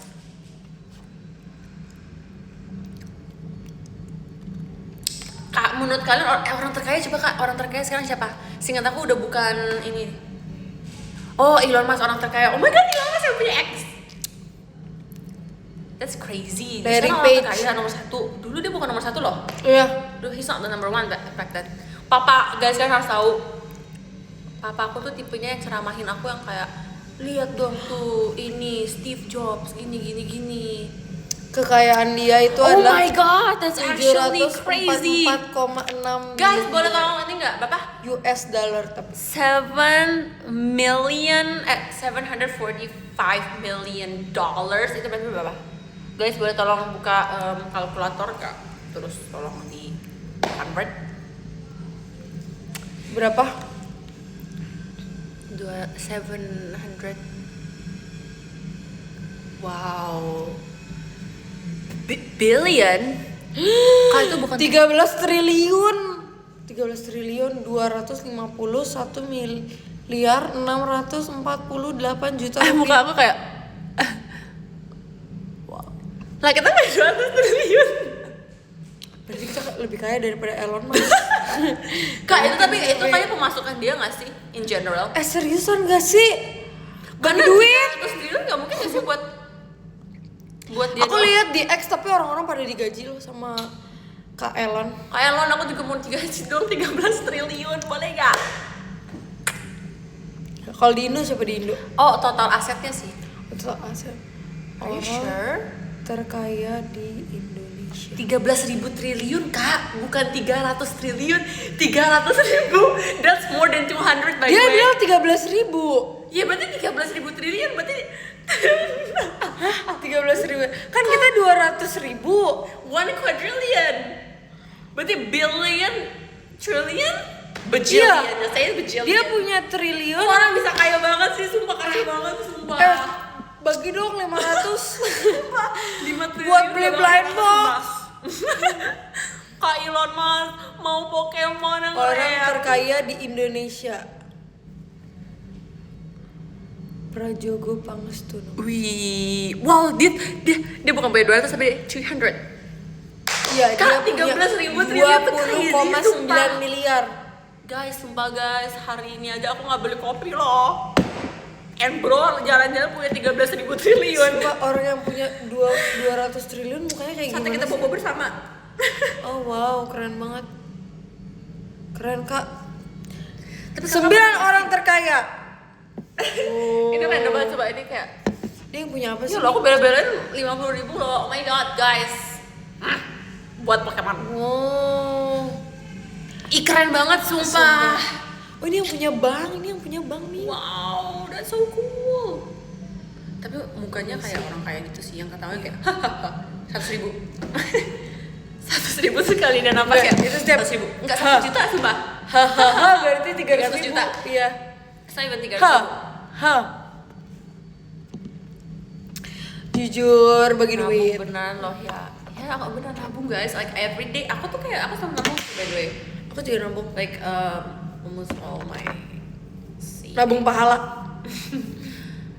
Kak, menurut kalian orang terkaya coba kak, orang terkaya sekarang siapa? Seingat aku udah bukan ini. Oh, Elon Musk orang terkaya. Oh my god, Elon Musk yang punya X. That's crazy. Larry Sekarang orang Page. terkaya nomor 1. Dulu dia bukan nomor 1 loh. Iya. Duh, he's not the number 1 back then. Papa, guys kalian harus tahu. Papa aku tuh tipenya yang ceramahin aku yang kayak lihat dong tuh ini Steve Jobs gini. Kekayaan dia itu Oh adalah my god, that's actually crazy. 744,6 Guys, boleh tolong ini nggak, Bapak? US dollar tapi 745 million dollars itu berarti berapa? Guys, boleh tolong buka kalkulator nggak? Terus tolong di convert. berapa? 700. Wow. Billion? Kak itu bukan 13 triliun 251 miliar 648 juta muka rupiah. aku kayak wow. Lah kita punya 200 triliun. Berarti kita lebih kaya daripada Elon Musk. Kak itu tapi itu kayak pemasukan dia nggak sih in general? Seriusan gak sih? Karena duit. 200 triliun nggak mungkin nggak sih buat dia. Aku lihat di X tapi orang-orang pada digaji loh sama Kak Elon. Kayak Elon aku juga mau digaji dong 13 triliun boleh nggak? Kalau di Indo siapa di Indo? Oh total asetnya sih. Betul aset. Are you Orang sure? terkaya di Indonesia. 13.000 triliun kak, bukan 300 triliun. 300.000, that's more than 200 by the Dia way. bilang 13.000. Ya berarti 13.000 triliun berarti 13.000. Kan kita 200.000. 1 quadrillion. Berarti billion, trillion, bajillion. Iya. Saya bajillion. Dia punya triliun. Kok orang bisa kaya banget sih, sumpah kaya banget, sumpah. Bagi dong 500. 5 triliun Buat beli udah blind banget, box. Kak Elon Musk mau Pokemon yang Orang rare. terkaya di Indonesia. Prajogo Pangestuno. Wih, wow, dia bukan bayar 200 tapi 300. Iya, Kak, dia punya 13.000 triliun tuh crazy, 20,9 miliar. Guys, sumpah guys, hari ini aja aku nggak beli kopi loh. And bro, jalan-jalan punya 13.000 triliun. Sumpah orang yang punya 200 triliun mukanya kayak Sampai gimana kita sih? bobo bersama. Oh wow, keren banget. Keren kak. Tapi 9 orang terkaya. Ini random banget, coba ini kayak Dia yang punya apa sih? ya loh, aku bela-belain 50.000 loh. Oh my god, guys. Buat Pokemon. Oh. Ih, keren banget sumpah. Oh ini yang punya bank, nih. Wow, that's so cool. Tapi mukanya kayak orang kaya gitu sih, yang katanya kayak 100.000. 100.000 sekali dan apa Enggak, ya? itu setiap- 100.000. Enggak 1 juta sumpah. Hahaha, berarti 300 300 juta. Iya. Saya even 300.000. Jujur bagi Nabung duit. beneran loh ya. Ya aku beneran nabung guys, like every day. Aku tuh kayak, aku selalu nabung by the way. Aku juga nabung. Like almost all my Nabung pahala.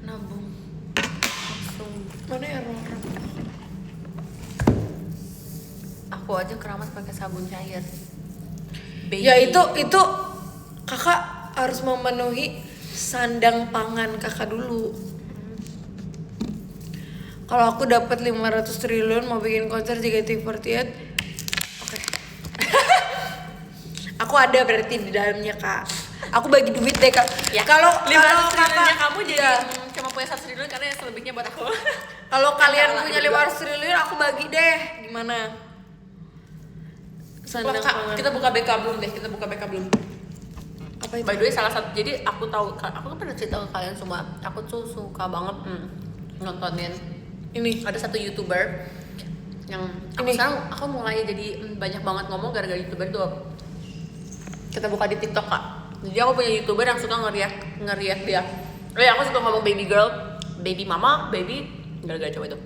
nabung langsung. Mana ya orang-orang? Aku aja keramas pakai sabun cair. Baby. Ya itu kakak harus memenuhi sandang pangan kakak dulu. Kalau aku dapat 500 triliun mau bikin konser JKT48, oke. Aku ada berarti di dalamnya kak. Aku bagi duit deh kak. Ya. Kalau 500 triliunnya kakak kamu jadi iya. cuma punya 1 triliun karena yang selebihnya buat aku. Kalau kalian Kalah punya juga. 500 triliun aku bagi deh. Gimana? Wah, Kak, kita buka BK belum deh, kita buka BK belum. apa itu? By the way, salah satu, jadi aku tahu, aku kan pernah cerita ke kalian semua, aku tuh suka banget nontonin. Ini. Ada satu YouTuber yang aku Ini. sekarang aku mulai jadi banyak banget ngomong gara-gara YouTuber itu. Kita buka di TikTok kak. Jadi aku punya YouTuber yang suka ngeriak dia. Aku suka ngomong baby girl, baby mama, baby gara-gara cowok itu.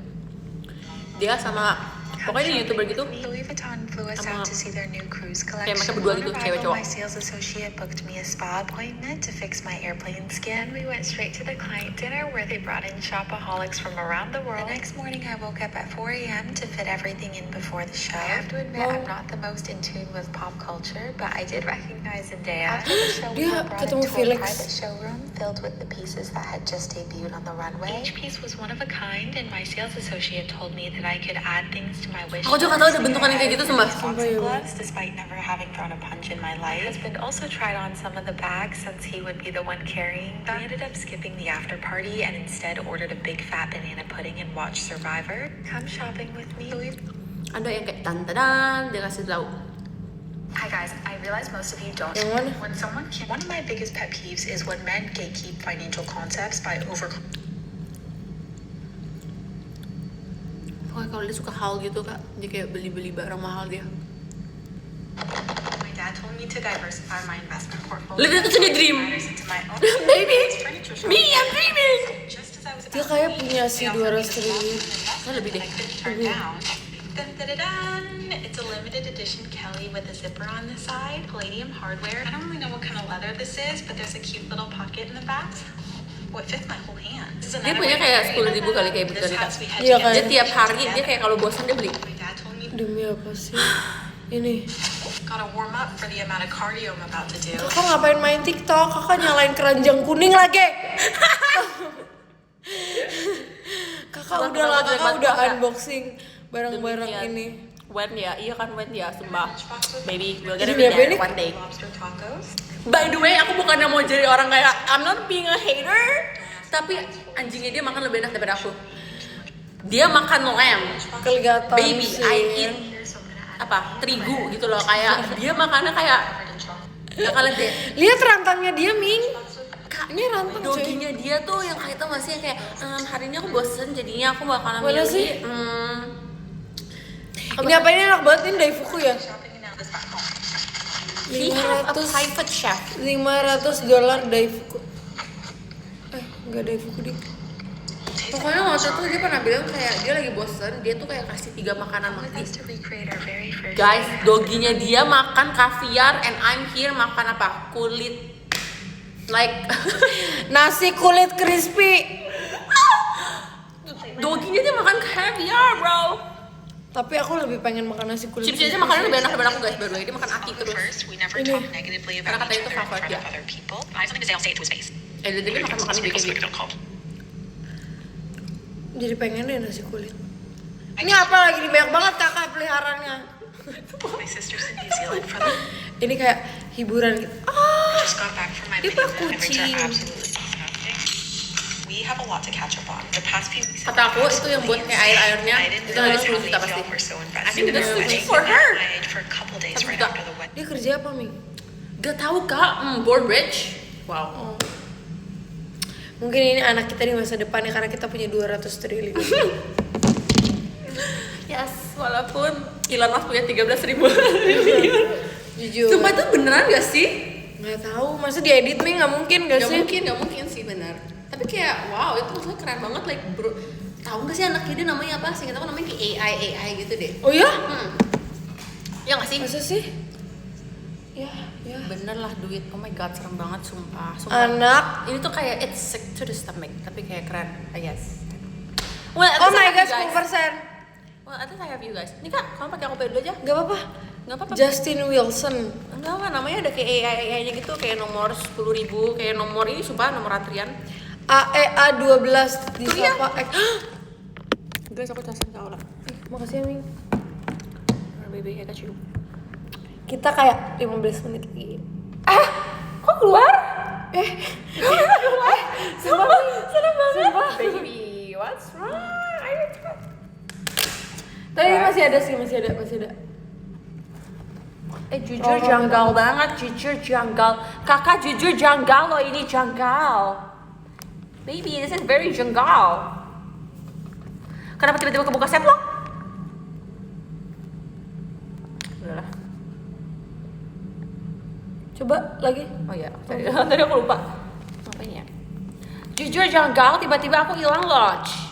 Dia sama pokoknya dia YouTuber gitu. Louis Vuitton flew us Sama- out to see their new cruise kayak mereka collection. berdua On gitu, arrival, cewek cowok. my sales associate booked me a spa appointment to fix my airplane skin. We went straight to the client dinner where they brought in shopaholics from around the world. The next morning, I woke up at 4 a.m. to fit everything in before the show. I have to admit, I'm not the most in tune with pop culture, but I did recognize Zendaya. After the show, we Dia were brought ketemu into a Felix. private showroom filled with the pieces that had just debuted on the runway. Each piece was one of a kind, and my sales associate told me that I could add things to my wish Aku juga tahu ada bentukan yang kayak gitu, sumpah. boxing gloves, despite never having thrown a punch in my life. My husband also tried on some of the bags since he would be the one carrying them. We ended up skipping the after party and instead ordered a big fat banana pudding and watched Survivor. Come shopping with me. Ada yang kayak tantadan, dia kasih tahu. Hi guys, I realize most of you don't. Yang mana? When someone can, one of my biggest pet peeves is when men gatekeep financial concepts by over. Pokoknya kalau dia suka hal gitu kak, dia kayak beli-beli barang mahal dia. My dad told me to diversify my investment portfolio. Lihat itu tuh dia dream. Into my own Baby, furniture me, shop. I'm dreaming. Just as I was Dia about kayak to punya leave, si they offered me 200 the triliun. investment Oh, lebih deh. I couldn't turn down. Dun, dun, dun, dun. It's a limited edition Kelly with a zipper on the side, palladium hardware. I don't really know what kind of leather this is, but there's a cute little pocket in the back. What fits my whole hand. This is Dia another punya way kayak to carry 10.000 kali kayak This begitu nih kak. house we had Iya, together. Dia tiap hari dia kayak kalau bosan dia beli. My dad told me Demi apa sih? Ini. gotta warm up for the amount of cardio I'm about to do. Kakak ngapain main TikTok? Kakak nyalain keranjang kuning lagi. Kakak Salah udah lah, kenapa jelek kakak banget, udah Kak? unboxing barang-barang Demikian. ini. When ya, iya kan when ya, sumpah. Baby, we're gonna Ini be apa there ini? one day. Lobster tacos. By the way, aku bukannya mau jadi orang kayak I'm not being a hater, tapi anjingnya dia makan lebih enak daripada aku. Dia makan lamb, Kelihatan baby, sih. I eat apa terigu gitu loh, kayak dia makannya kayak kalian deh. Lihat rantangnya dia, Ming. Ini rantang cuy. Doginya dia tuh yang kayak tau gak sih yang kayak hari ini aku bosen jadinya aku bakalan Mana milih sih? Apa Ini apa ini enak banget ini Daifuku ya? Shopping and now this back home. He have a 500 private chef. $500 Daifuku. Enggak Daifuku deh. Pokoknya waktu itu dia pernah bilang kayak dia lagi bosen, dia tuh kayak kasih 3 makanan With mati. us to recreate our very first Guys, dinner. doginya dia makan kaviar and I'm here makan apa? Kulit. Like Nasi kulit crispy. doginya dia makan caviar, bro. Tapi aku lebih pengen makan nasi kulit. Chips aja makannya lebih enak daripada aku guys, baru dia makan aki terus. First, we never Ini. talk negatively Karena about katanya each itu other in favorit front dia. of other people. I have something to say, I'll say it to his face. Dia makan dia kayak gitu. Jadi pengen deh nasi kulit. Ini apa lagi nih, banyak banget kakak peliharaannya. My sister's in New Zealand for the Ini kayak hiburan gitu. just got back from my Dia wedding mah and everything kucing. are absolutely disgusting. We have a lot to catch up on. The past few weeks have Kata aku been itu yang buat kayak absolutely air-airnya, insane. I didn't itu harus realize how 10 many juta of pasti. y'all were so I invested think in that's the too wedding. cheap for her. I ate for a couple days 10 right juta. after the wedding. Dia kerja apa, Ming? Gak tahu kak, board rich. Wow. Mungkin ini anak kita di masa depan ya, karena kita punya 200 triliun. Yes, walaupun Elon Musk punya 13.000 Jujur. Sumpah itu beneran gak sih? Nggak tahu, masa diedit Ming? Nggak mungkin gak Gak sih? mungkin sih benar. Tapi kayak wow, itu maksudnya keren banget, like bro. Tahu gak sih anaknya dia namanya apa sih? Kita kan namanya kayak AI gitu deh. Oh ya? Ya gak sih? Masa sih? Ya. Bener lah duit. Oh my god, serem banget sumpah. Anak. Ini tuh kayak it's sick to the stomach, tapi kayak keren, I guess. Well, at Oh least I my have god, you guys. 10%. Well, at least I have you guys. Nih kak, kamu pakai aku pay dulu aja. Gak apa-apa. Gak apa-apa. Justin Wilson. Enggak kan, namanya ada kayak AI-nya gitu, kayak nomor 10.000, kayak nomor ini sumpah nomor antrian. AEA 12 di Tuh, iya. Sapa X. Guys, aku jelasin ke Aula. Makasih ya, Ming. Baby, I got you. kita kayak 15 menit lagi. Kok keluar? Sumpah, Seneng banget. Sumpah. Baby, what's wrong? Ayo cepat. Tapi masih ada. Jujur janggal banget, jujur janggal. Kakak jujur janggal loh, ini janggal. Baby, this is very janggal. Kenapa tiba-tiba kebuka setlock? Udahlah. Coba lagi. Oh iya, tadi aku lupa. Ngapain ya? Jujur janggal, tiba-tiba aku hilang lodge.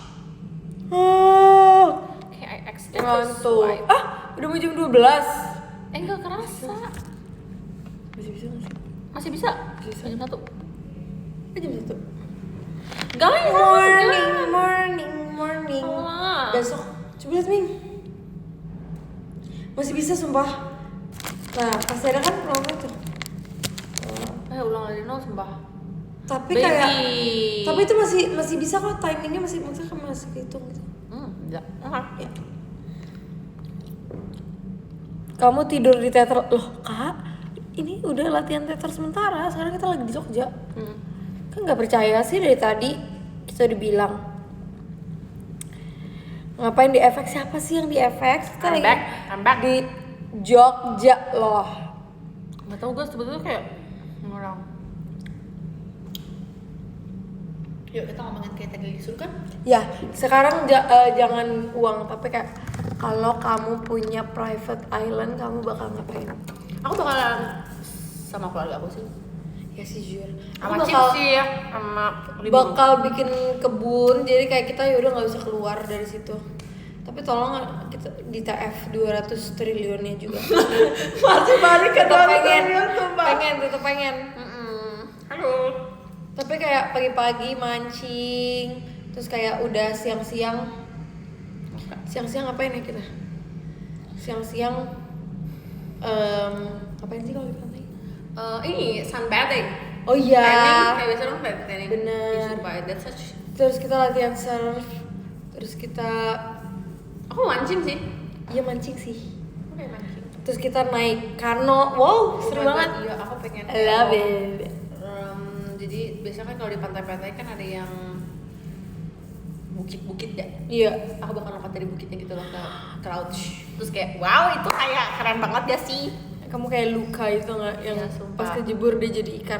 Kayak I accidentally Ngantuk. swipe. Udah mau jam 12. Enggak kerasa. Masih bisa nggak sih? Masih bisa? Bisa. Jam 1. Jam 1. Guys, Morning. Allah. Besok. Coba lihat Ming. Masih bisa sumpah. Nah, pasti ada kan promo tuh. Ulang dari nol sumpah. Tapi Baby. kayak tapi itu masih bisa kok, timingnya masih kehitung gitu. Enggak. Ya. Kamu tidur di teater loh, Kak. Ini udah latihan teater sementara, sekarang kita lagi di Jogja. Kan nggak percaya sih dari tadi kita udah bilang. Ngapain di FX? Siapa sih yang di FX? Kita lagi I'm back. di Jogja loh. Nggak tahu gue sebetulnya kayak orang. Yuk kita ngomongin kayak tadi disuruh kan? Ya, sekarang jangan uang, tapi kayak kalau kamu punya private island, kamu bakal ngapain? Aku bakalan sama keluarga aku sih. Ya sih jujur. Sama Aku Cip sih ya, sama bakal bikin kebun, jadi kayak kita yaudah nggak usah keluar dari situ. Tapi tolong kita di TF 200 triliunnya juga. masih balik ke Tetap pengen. Halo. Tapi kayak pagi-pagi mancing, terus kayak udah siang-siang ngapain ya kita? Siang-siang ngapain sih kalau di pantai? Ini sunbathing. Oh iya. Tanning, kayak biasa dong tanning. Bener. Ih, sumpah, that's such. Terus kita latihan surf, terus kita Aku mancing sih. iya mancing sih. Aku kayak mancing. Terus kita naik kano, wow seru Oh my banget. God, iya, aku pengen. I love it. Jadi biasanya kan kalau di pantai-pantai kan ada yang bukit-bukit ya. Iya. Aku bakal lompat dari bukitnya gitu loh ke crouch. Terus kayak wow itu kayak keren banget gak sih? Kamu kayak luka itu nggak yang Iya, sumpah. pas kejebur dia jadi ikan.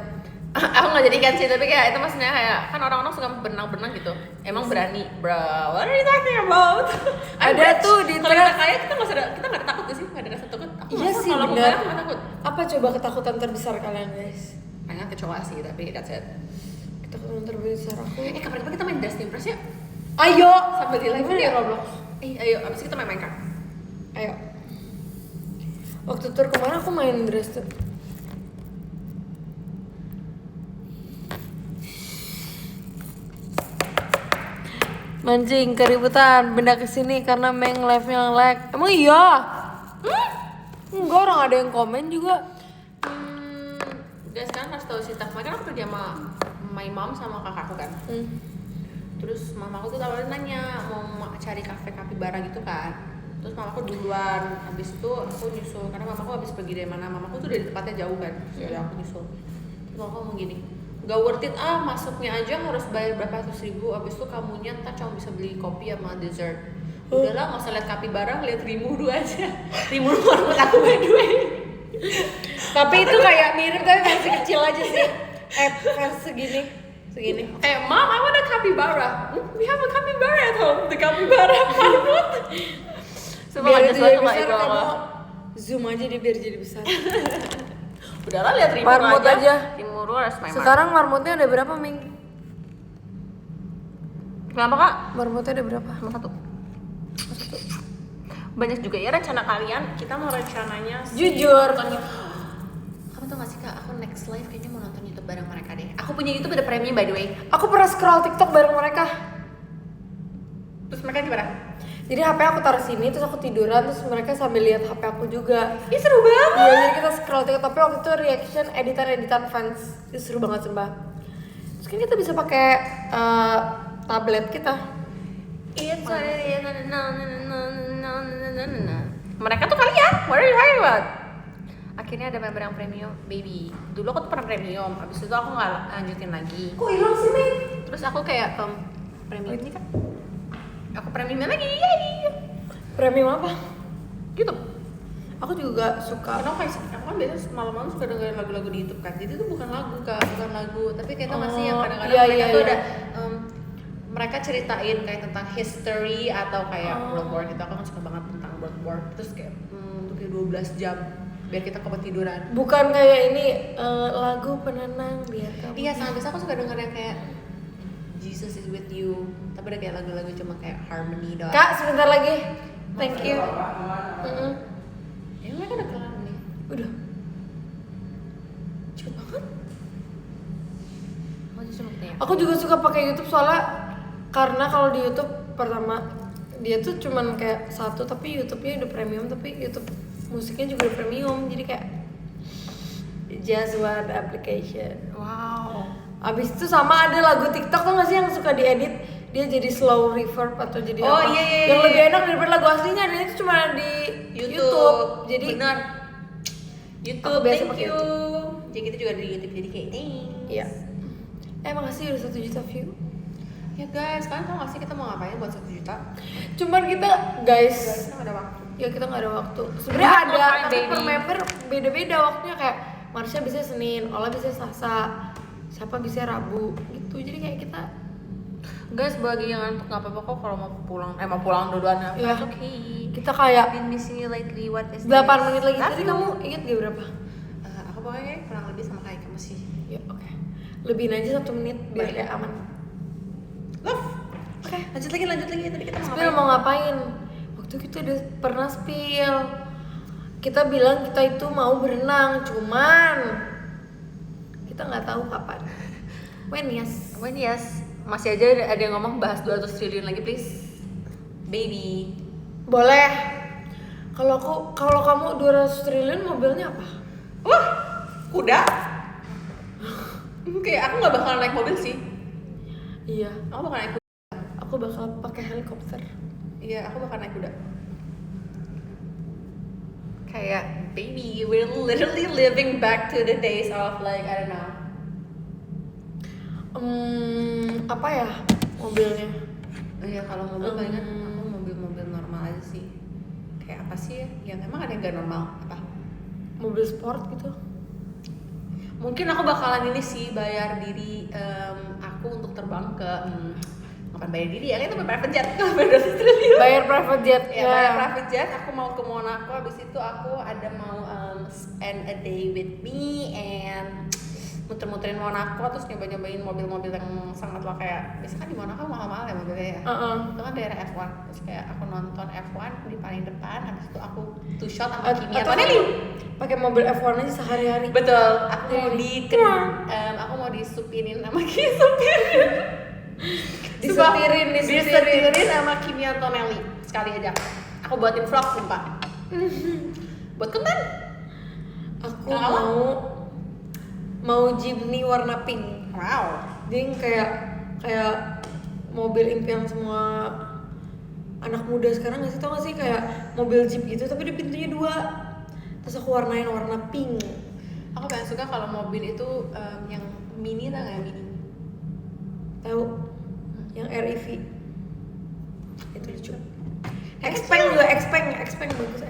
Aku nggak jadi ikan sih, tapi kayak itu maksudnya kayak kan orang-orang suka berenang-berenang gitu. Emang berani, bro. What are you talking about? Ada tuh di kalau trap. kita kaya kita nggak takut gak sih? Nggak ada rasa takut. Aku Iya masa sih kalau aku benar. kaya aku nggak takut. Apa coba ketakutan terbesar kalian guys? Pengen kecoa sih, tapi that's it. Ketakutan terbesar aku. Kapan-kapan kita main Dust Impress ya? Ayo. Sambil di live Gimana ya? ya Roblox? Ayo, abis itu kita main Minecraft. Ayo. Waktu tur kemarin aku main dress tuh. Mancing keributan, pindah ke sini karena Meng live-nya lag. Emang iya? Enggak, orang ada yang komen juga. Guys kan harus tahu sih, kemarin aku pergi sama my mom sama kakakku kan. Terus mamaku tuh awalnya nanya mau cari kafe kapibara gitu kan. Terus mamaku duluan, habis itu aku nyusul karena mamaku habis pergi dari mana. Mamaku tuh dari tempatnya jauh kan. Jadi aku nyusul. Terus mamaku ngomong gini, gak worth it masuknya aja harus bayar berapa ratus ribu. Habis itu kamunya ntar cuma bisa beli kopi sama dessert. Udahlah nggak usah lihat kapibara, lihat Rimuru aja. Rimuru menurut aku by the way. Tapi itu kayak mirip tapi versi kecil aja sih. Versi segini. Mom, I want a capybara. We have a capybara at home. The capybara marmut. Biar itu jadi besar kamu zoom aja dia biar jadi besar. Udahlah lihat Rimuru Marmut aja. Rimuru harus main Sekarang marmutnya ada berapa, Ming? Kenapa kak? Marmutnya ada berapa? Cuma satu. Banyak juga ya rencana kalian. Kita mau rencananya Jujur. Kamu tau gak sih kak, aku next live kayaknya mau nonton YouTube bareng mereka deh. Aku punya YouTube ada premium by the way. Aku pernah scroll TikTok bareng mereka. Terus mereka gimana? Jadi HP aku taruh sini, terus aku tiduran, terus mereka sambil lihat HP aku juga. Ih seru banget. Iya, jadi kita scroll TikTok, tapi waktu itu reaction editan fans. Itu seru banget sumpah. Terus kan kita bisa pakai tablet kita. It's mereka tuh kalian, what are you talking about? akhirnya ada member yang premium, baby. Dulu aku tuh pernah premium, abis itu aku nggak lanjutin lagi. Kok hilang sih, Min? Terus aku kayak premium ini kan, aku premiumin lagi, yay. Premium apa? YouTube. Aku juga suka. Karena aku kan biasanya malam-malam suka dengerin lagu-lagu di YouTube kan. Jadi itu bukan lagu kak, bukan lagu, tapi kayak tau nggak sih yang kadang-kadang iya, mereka iya, tuh iya. ada mereka ceritain kayak tentang history atau kayak World War gitu. Aku kan suka banget tentang World War. Terus kayak untuk kayak 12 jam biar kita ketiduran. Bukan kayak ini lagu penenang biar kamu. Iya, sama biasa aku suka denger yang kayak Jesus is with you. Tapi ada kayak lagu-lagu cuma kayak harmony doang. Kak, sebentar lagi. Thank you. Ya mereka udah kelar nih. Udah. Cepet banget. Aku cuma tanya. Aku juga suka pakai YouTube soalnya karena kalau di YouTube pertama dia tuh cuman kayak satu tapi YouTube-nya udah premium tapi YouTube musiknya juga udah premium jadi kayak just one application. Wow. Abis itu sama ada lagu TikTok tuh nggak sih yang suka diedit dia jadi slow reverb atau jadi Oh, apa iya, iya, yang iya. lebih enak daripada lagu aslinya dan itu cuma di YouTube. Jadi benar. Aku YouTube, biasa thank pakai you. Jadi kita juga di YouTube jadi kayak thanks. iya. Makasih udah 1 juta view. Ya guys, kalian tau gak sih kita mau ngapain buat 1 juta? Cuman kita guys Kita gak ada waktu. ya kita nggak ada waktu sebenarnya Buat ada ngapain, tapi baby? per member beda-beda waktunya kayak Marsha bisa Senin, Ola bisa Selasa, siapa bisa Rabu gitu jadi kayak kita Guys, bagi yang ngantuk gak apa-apa kok kalau mau pulang duluan ya. Iya. It's okay. kita kayak Been missing you lately, what is 8 this? menit lagi Love tadi you. kamu inget gak berapa? Aku pokoknya kurang lebih sama kayak kamu sih. Ya oke lebihin aja 1 menit biar Baik. kayak aman. Love. Oke, lanjut lagi. Tadi kita mau Spill mau ngapain? Waktu kita udah pernah spill. Kita bilang kita itu mau berenang, cuman kita nggak tahu kapan. When yes. When yes, masih aja ada yang ngomong bahas 200 triliun lagi please. Baby. Boleh. Kalau kamu 200 triliun mobilnya apa? Wah, kuda. Kayak aku nggak bakal naik mobil sih. Iya, Aku bakal naik kuda. aku bakal pakai helikopter. Iya, aku bakal naik kuda. Kayak baby, we're literally living back to the days of like I don't know. Apa ya mobilnya? Iya, kalau mobil palingan aku mobil-mobil normal aja sih. Kayak apa sih ya? Yang emang ada yang gak normal apa? Mobil sport gitu. Mungkin aku bakalan ini sih bayar diri aku untuk terbang ke bukan bayar diri ya, kan itu private jet. Bayar 200 triliun. Bayar private jet. Ya, bayar private jet. Aku mau ke Monaco, habis itu aku ada mau spend a day with me and muter-muterin Monaco, terus nyobain mobil-mobil yang sangatlah kayak biasanya kan di Monaco mahal-mahal ya mobilnya ya. Itu kan daerah F1, terus kayak aku nonton F1 di paling depan, habis itu aku two shot sama Kimi Antonelli. Pakai mobil F1 aja sehari-hari. Betul, aku mau disupinin sama disetirin sama Kimi Antonelli sekali aja. Aku buatin vlog sumpah. Buat konten. Aku mau Jimny warna pink. Wow. Dia kayak mobil impian semua anak muda sekarang nggak sih, tau gak sih kayak mobil Jeep gitu tapi dia pintunya 2 terus aku warnain warna pink. Aku paling suka kalau mobil itu yang mini, tau gak mini? Tahu yang REV itu lucu. Xpeng juga Xpeng bagus.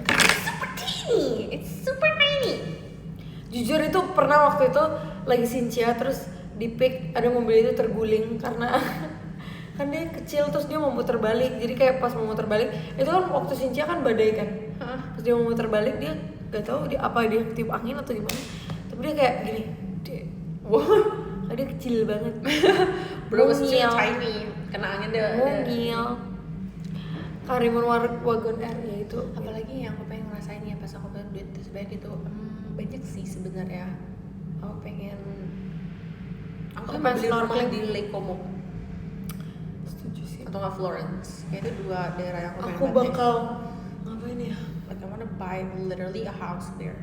It's super tiny. Jujur itu pernah waktu itu lagi Sincia terus di pick ada mobil itu terguling karena kan dia kecil terus dia mau muter balik jadi kayak pas mau muter balik itu kan waktu Sincia kan badai kan pas dia mau muter balik dia gak tahu dia ketiup angin atau gimana tapi dia kayak gini kayak dia kecil banget Bro, it's still tiny. Kena angin dia. mungil Karimun Wagon R ya itu Apalagi yang aku pengen ngerasain ya pas aku punya duit sebanyak itu banyak sih sebenarnya. Aku pengen beli rumah snorkeling di Lake Como setuju sih. atau nggak Florence. Kayak itu 2 daerah yang aku pengen Aku banget deh. bakal ngapain ya? Like I wanna buy literally a house there.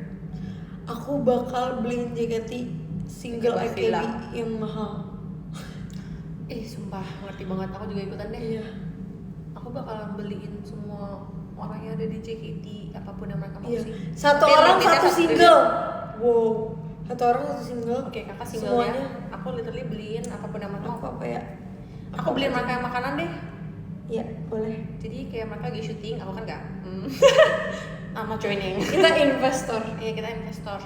Aku bakal beliin JKT single Single AKB villa. yang mahal. Sumpah ngerti banget. Aku juga ikutan deh. Iya. Aku bakalan beliin semua orang yang ada di JKT, apapun yang mereka mau Iya. sih. Satu Tapi orang limitnya satu satu single. Wow. Satu orang satu single. Oke, kakak singlenya. Semuanya. Aku literally beliin apapun yang mereka Aku mau. apa ya? Aku beliin mereka yang makanan deh. Iya, boleh. Jadi kayak mereka lagi syuting, aku kan enggak. I'm not joining. Kita investor. Iya, kita investor.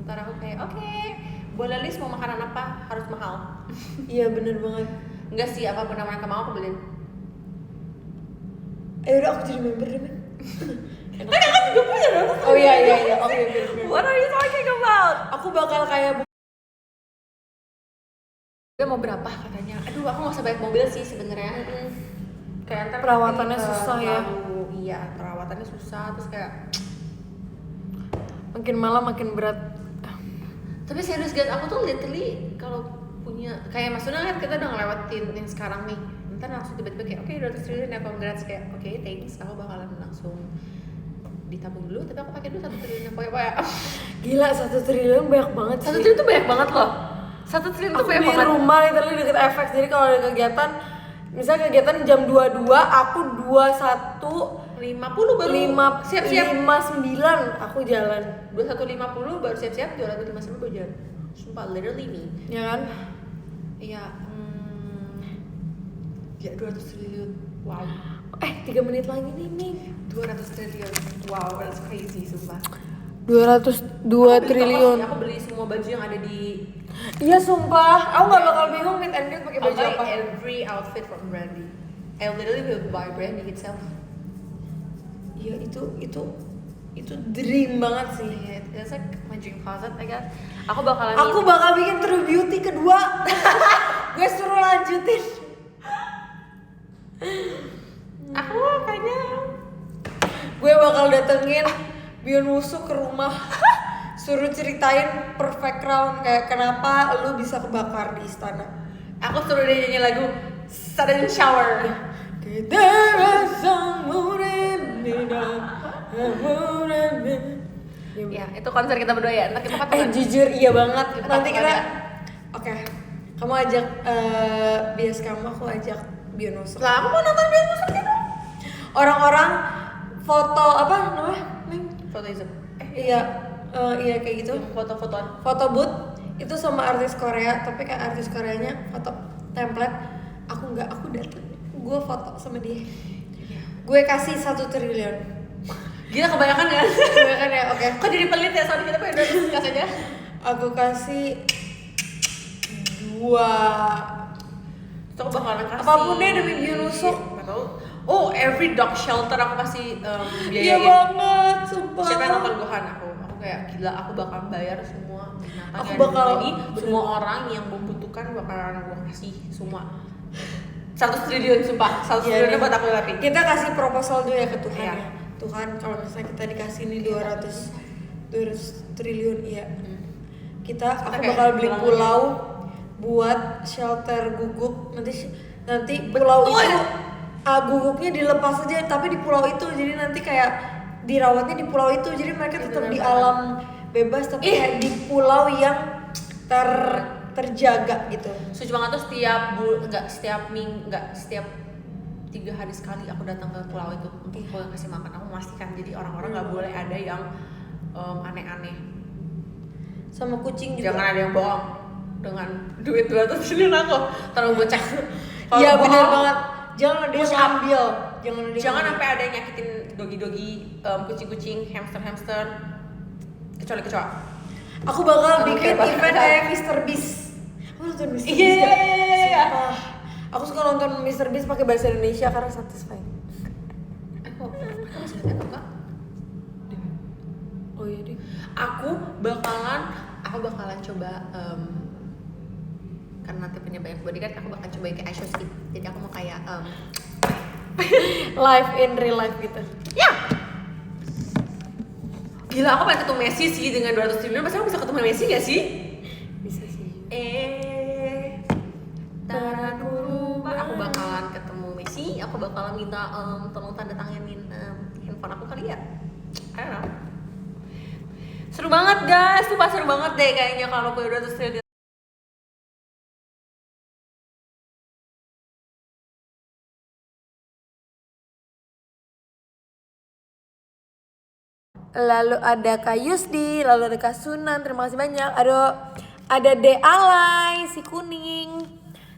Ntar aku kayak, oke, boleh list mau makanan apa, harus mahal. Iya, bener banget. Enggak sih, apapun yang mereka mau aku beliin. Udah aku jadi member deh, men. Kan kakak juga punya dong. Oh iya. Oke, bener. What are you talking about? Aku bakal kayak Dia mau berapa katanya? Aduh, aku nggak usah banyak mobil sih sebenarnya. Kayak ntar Perawatannya nanti, susah ya. Iya, perawatannya susah terus kayak. makin malam makin berat. Tapi serius guys, aku tuh literally kalau punya kayak maksudnya kan kita udah ngelewatin yang sekarang nih. Ntar langsung tiba-tiba kayak oke 200 triliun ya congrats kayak oke thanks, aku bakalan langsung ditabung dulu tapi aku pakai dulu 1 triliun ya. Gila, 1 triliun banyak banget sih. 1 triliun tuh banyak banget loh. 1 triliun tuh Aku banyak di banget. rumah literally deket FX, jadi kalau ada kegiatan, misalnya kegiatan jam 22, aku 21 50 baru 5 siap-siap. 59 aku jalan. 21.50 baru siap-siap, 259 baru jalan. Sumpah literally me. Ya kan? Iya, ya 200 triliun. Wow. 3 menit lagi nih. 200 triliun. Wow, that's crazy sumpah. 202 Aku beli triliun. toko sih, aku beli semua baju yang ada di Iya sumpah, aku gak bakal bingung meet and greet pakai I'll baju buy apa. every outfit from Brandy. I literally will buy Brandy itself. Iya itu dream banget sih. Yeah, it's like my dream closet, I guess. Aku bakalan Aku bakal bikin True Beauty kedua. Gue suruh lanjutin. aku kayaknya Gue bakal datengin Beyond Wusu ke rumah. Suruh ceritain perfect round kayak kenapa lu bisa kebakar di istana. aku suruh dia nyanyi lagu Sudden Shower. Ya, itu konser kita berdua ya. Ntar kita patungan. Jujur iya banget. Kita Nanti kita patungan Oke. Kamu ajak bias kamu, aku ajak Beyond Wusu. Lah, aku mau nonton film musik itu. Orang-orang foto apa namanya? Neng? Fotoism. Iya, iya kayak gitu. Foto-fotoan. Foto booth itu sama artis Korea, tapi kayak artis Koreanya foto template. Aku nggak, aku dateng. Gue foto sama dia. Gue kasih 1 triliun. Gila kebanyakan ya. Kebanyakan ya, oke. Kok jadi pelit ya soalnya kita pengen udah kasih aja. Aku kasih 2. Terus aku bakalan kasih Apapun deh demi Beyond Wusu. Nggak tahu. Oh, every dog shelter aku pasti Iya biayain. banget, sumpah. Siapa yang nonton Gohan aku kayak gila, aku bakal bayar semua binatang Aku yang ada di bakal- dunia ini, semua orang yang membutuhkan bakalan gue kasih semua. 100 triliun sumpah, 100 Iya, triliun iya. buat aku tapi. Kita kasih proposal dulu ya ke Tuhan Iya. ya. Tuhan, kalau misalnya kita dikasih nih 200 triliun, iya. Aku kayak bakal beli bilang pulau buat shelter guguk. Nanti pulau Betul. itu guguknya dilepas aja, tapi di pulau itu. Jadi nanti kayak dirawatnya di pulau itu. Jadi mereka tetap di alam bebas, tapi kayak di pulau yang terjaga gitu. Setuju banget tuh setiap 3 hari sekali aku datang ke pulau itu untuk aku kasih makan. Aku memastikan jadi orang-orang nggak boleh ada yang aneh-aneh. Sama kucing juga. Jangan ada yang bohong dengan duit 200 triliun aku. Terus gue cek. Kalau Iya bohong, benar banget. Jangan ada yang push up. ngambil. Jangan ada yang Jangan ngambil. sampai ada yang nyakitin dogi-dogi, kucing-kucing, hamster-hamster, kecoa-kecoa. Aku bakal Aku bikin kayak bakal- event kayak Mr. Beast. Aku nonton Mr. Iya, Beast iya, gak? iya, iya, iya. Sumpah. Aku suka nonton Mr. Beast pakai bahasa Indonesia karena satisfying. Aku masih lihat tuh kak. Oh iya deh. Aku bakalan coba karena nanti punya banyak bodyguard, aku bakal coba kayak I show speed. Jadi aku mau kayak Live in real life gitu. ya. Gila, aku pengen ketemu Messi sih dengan 200 triliun. Pasti aku bisa ketemu Messi gak sih? Bisa sih. Aku bakalan ketemu Messi. Aku bakalan minta tolong tanda tanganin handphone aku kali ya. I don't know. Seru banget guys, sumpah seru banget deh kayaknya kalau punya 200 triliun. lalu ada Kak Yusdi, lalu ada Kak Sunan, terima kasih banyak. Ada De Alay, si kuning,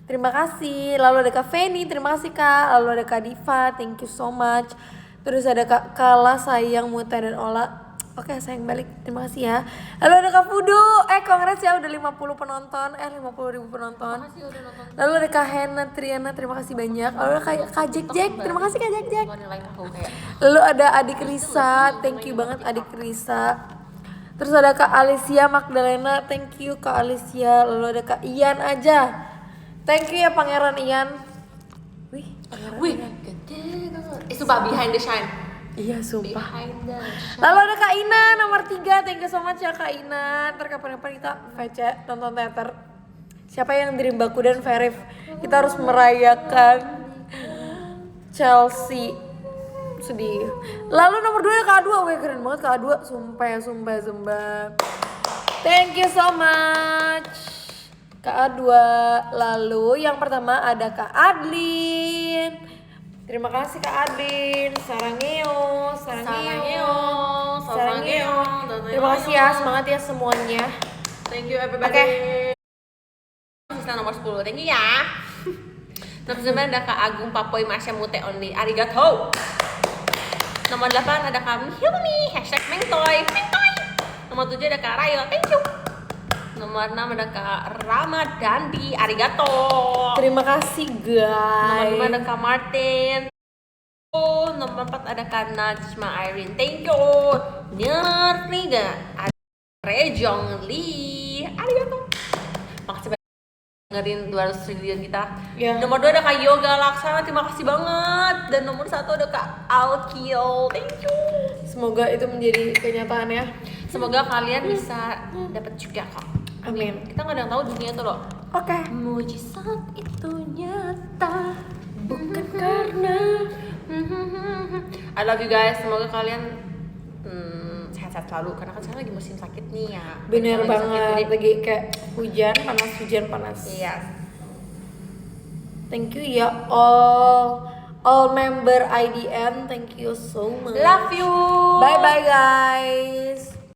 terima kasih. Lalu ada Kak Feni, terima kasih Kak. Lalu ada Kak Diva, thank you so much. Terus ada Kak Kala, sayang, Muta dan Ola. Oke, sayang balik, terima kasih ya. Lalu ada Kak Fudu, congrats ya udah 50 penonton, 50.000 penonton. Lalu ada Kak Hena Triana, terima kasih banyak. Lalu ada Kak Jack, terima kasih Kak Jack. Lalu ada Adik Risa, thank you banget Adik Risa. Terus ada Kak Alicia Magdalena, thank you Kak Alicia. Lalu ada Kak Ian aja, thank you ya Pangeran Ian. Wih, gede banget. Sumpah behind the shine. Iya sumpah. Behind the shine. Lalu ada Kak Ina nomor 3, thank you so much ya Kak Ina. Ntar kapan-kapan kita VC nonton teater. Siapa yang Dream Baku dan Verif? Kita harus merayakan Chelsea. Sedih. Lalu nomor 2 ada Kak A2, weh keren banget Kak A2. Sumpah. Thank you so much Kak A2. Lalu yang pertama ada Kak Adlin. Terima kasih Kak Adin, Sarangeo. Terima kasih ya, semangat ya semuanya. Thank you everybody. Sisa nomor 10, thank you ya. Nomor 9 ada Kak Agung Papoy Masya Mute Only, arigato. Nomor 8 ada Kak Hilmi, #mengtoy. Nomor 7 ada Kak Rayo, thank you. Nomor 6 ada Kak Ramadandi, arigato. Terima kasih guys. Nomor 5 ada Kak Martin. Nomor 4 ada Kak Najma Irene, thank you. Nomor 3 ada Rejong Lee, arigato. Makasih banyak dengerin 200 triliun kita. Ya. Nomor 2 ada Kak Yoga Laksana, terima kasih banget. Dan nomor 1 ada Kak Alkil, thank you. Semoga itu menjadi kenyataan ya. Semoga kalian bisa dapat juga kok. Amin. Kita nggak ada yang tahu dunia tuh loh. Oke. Mujizat itu nyata, bukan karena. I love you guys. Semoga kalian sehat-sehat selalu. Karena kan sekarang lagi musim sakit nih ya. Bener Lagi banget. sakit, jadi- Lagi kayak hujan panas. Iya. Thank you ya all member IDN. Thank you so much. Love you. Bye bye guys.